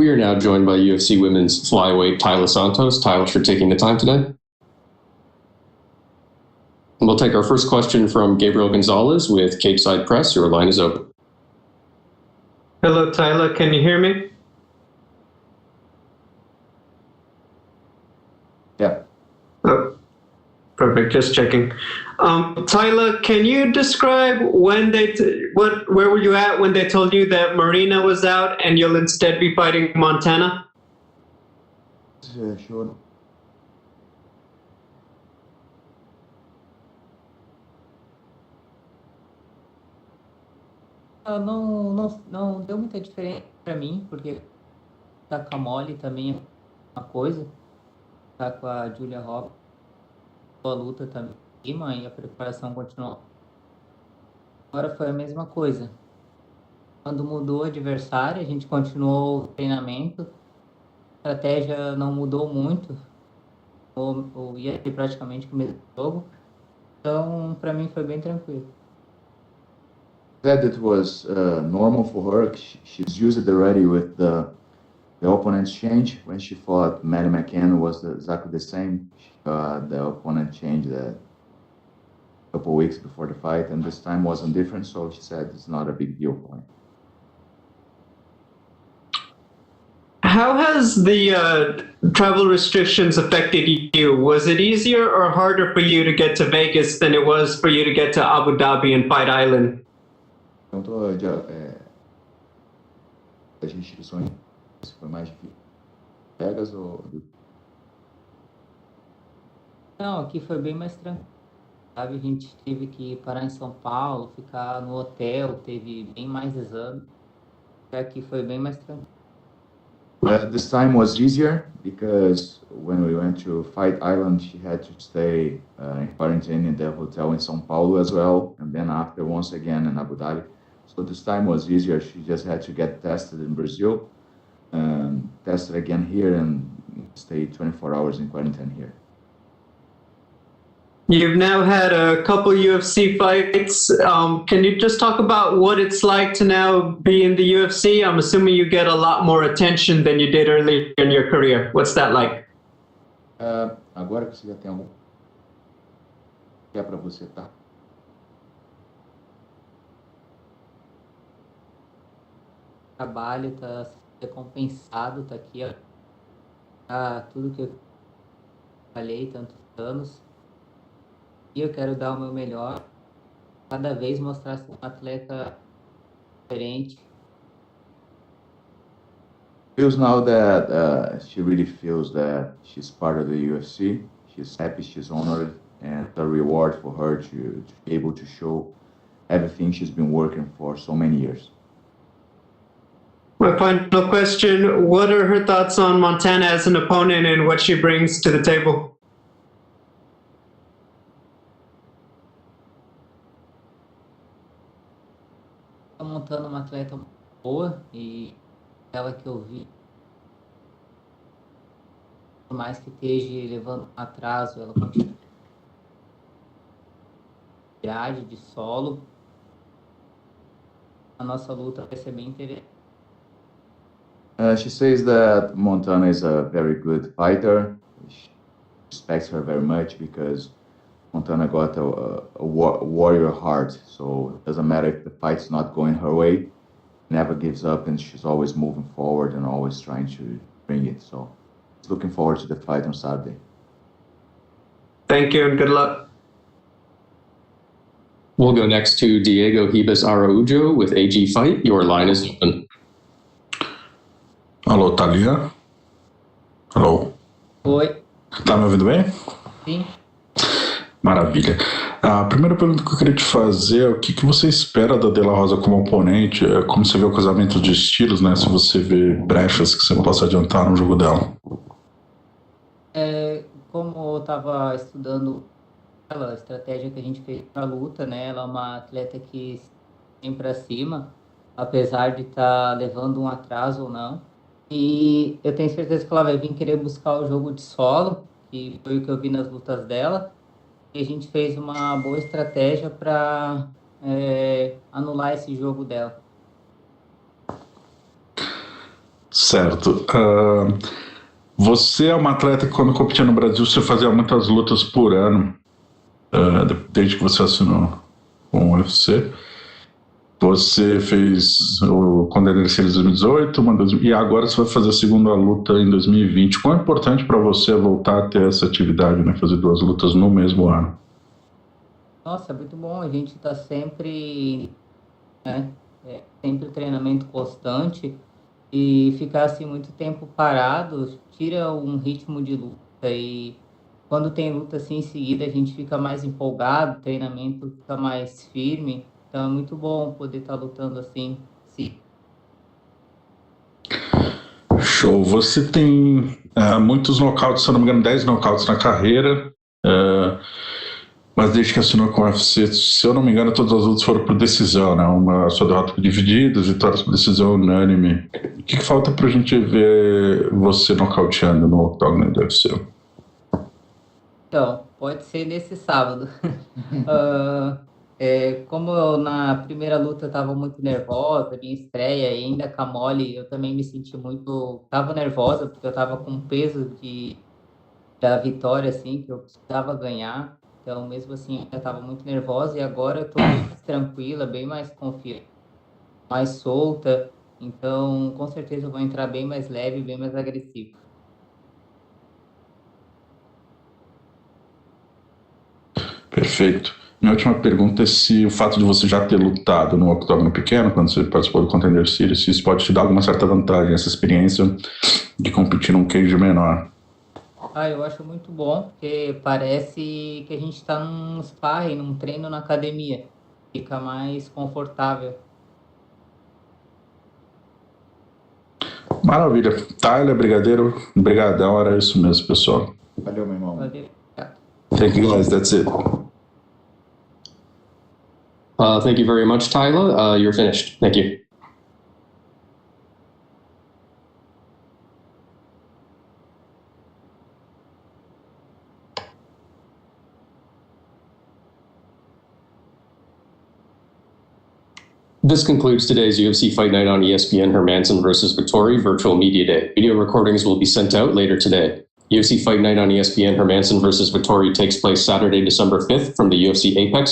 We are now joined by UFC women's flyweight Taila Santos. Taila, for taking the time today. We'll take our first question from Gabriel Gonzalez with Capeside Press. Your line is open. Hello, Taila. Can you hear me? Yeah. Oh, perfect. Just checking. Taila, can you describe when where were you at when they told you that Marina was out and you'll instead be fighting Montana? Sure. Não deu muita diferença para mim, porque tá com a Molly também é uma coisa, tá com a Julia Roberts, a luta também, e a preparação continuou. Agora foi a mesma coisa. Quando mudou o adversário, a gente continuou o treinamento, a estratégia não mudou muito, ou ia ter praticamente o mesmo jogo, então para mim foi bem tranquilo. Said it was normal for her. She's used it already with the opponent's change. When she fought Maddie McCann was exactly the same. The opponent changed a couple weeks before the fight, and this time wasn't different. So she said it's not a big deal for her. How has the travel restrictions affected you? Was it easier or harder for you to get to Vegas than it was for you to get to Abu Dhabi and Fight Island? As restrições, foi mais difícil. Vegas ou... Não, aqui foi bem mais tranquilo. Sabe, a gente teve que parar em São Paulo, ficar no hotel, teve bem mais exame. Aqui foi bem mais tranquilo. This time was easier because when we went to Fight Island, she had to stay in quarantine in the hotel in São Paulo as well, and then after once again in Abu Dhabi. So this time was easier. She just had to get tested in Brazil, tested again here, and stay 24 hours in quarantine here. You've now had a couple UFC fights. Can you just talk about what it's like to now be in the UFC? I'm assuming you get a lot more attention than you did earlier in your career. What's that like? Agora que você já tem algum que é para você, tá? O trabalho tá recompensado, tá aqui, ó. Tudo que eu trabalhei tantos anos. E eu quero dar o meu melhor, cada vez mostrar ser um atleta diferente. Feels now that she really feels that she's part of the UFC. She's happy, she's honored, and a reward for her to be able to show everything she's been working for so many years. My final question, what are her thoughts on Montana as an opponent and what she brings to the table? Montando uma atleta boa e ela que eu vi, por mais que esteja levando um atraso, ela continua de solo. A nossa luta vai ser bem interessante. She says that Montana is a very good fighter. She respects her very much because Montana got a warrior heart, so it doesn't matter if the fight's not going her way, never gives up, and she's always moving forward and always trying to bring it. So, looking forward to the fight on Saturday. Thank you and good luck. We'll go next to Diego Ribas Araujo with AG Fight. Your line is open. Alô, Thalia? Alô? Oi. Tá me ouvindo bem? Sim. Maravilha. A primeira pergunta que eu queria te fazer é o que você espera da De La Rosa como oponente, como você vê o casamento de estilos, né? Se você vê brechas que você possa adiantar no jogo dela. Como eu estava estudando a estratégia que a gente fez para a luta, né? Ela é uma atleta que vem para cima, apesar de estar levando um atraso ou não. E eu tenho certeza que ela vai vir querer buscar o jogo de solo, que foi o que eu vi nas lutas dela. E a gente fez uma boa estratégia para anular esse jogo dela. Certo. Você é uma atleta que, quando competia no Brasil, você fazia muitas lutas por ano, desde que você assinou com o UFC. Você fez o Contender Series 2018, e agora você vai fazer a segunda luta em 2020. Quão é importante para você voltar a ter essa atividade, né? Fazer 2 lutas no mesmo ano? Nossa, é muito bom. A gente está sempre, né? Sempre treinamento constante, e ficar assim muito tempo parado tira um ritmo de luta, e quando tem luta assim em seguida a gente fica mais empolgado, o treinamento fica mais firme. Então é muito bom poder estar lutando assim. Sim. Show. Você tem muitos nocautes, se eu não me engano, 10 nocautes na carreira, mas desde que assinou com o UFC, se eu não me engano, todas as lutas foram por decisão, né? Uma só derrota por divididas, vitórias por decisão unânime. O que falta pra gente ver você nocauteando no octógono do UFC? Então, pode ser nesse sábado. Como eu, na primeira luta, estava muito nervosa, minha estreia, e ainda com a mole, eu também me senti muito... Estava nervosa, porque eu estava com peso da vitória, assim, que eu precisava ganhar. Então, mesmo assim, eu estava muito nervosa, e agora eu estou bem mais tranquila, bem mais confiante, mais solta. Então, com certeza eu vou entrar bem mais leve, bem mais agressivo. Perfeito. Minha última pergunta é se o fato de você já ter lutado no octógono pequeno, quando você participou do Contender Series, se isso pode te dar alguma certa vantagem, essa experiência de competir num cage menor. Eu acho muito bom, porque parece que a gente está num sparring, num treino na academia. Fica mais confortável. Maravilha. Taila, brigadeiro, brigadão, era isso mesmo, pessoal. Valeu, meu irmão. Valeu. Thank you, guys. That's it. Thank you very much, Taila. You're finished. Thank you. This concludes today's UFC Fight Night on ESPN Hermansen versus Vittori Virtual Media Day. Video recordings will be sent out later today. UFC Fight Night on ESPN Hermansen versus Vittori takes place Saturday, December 5th from the UFC Apex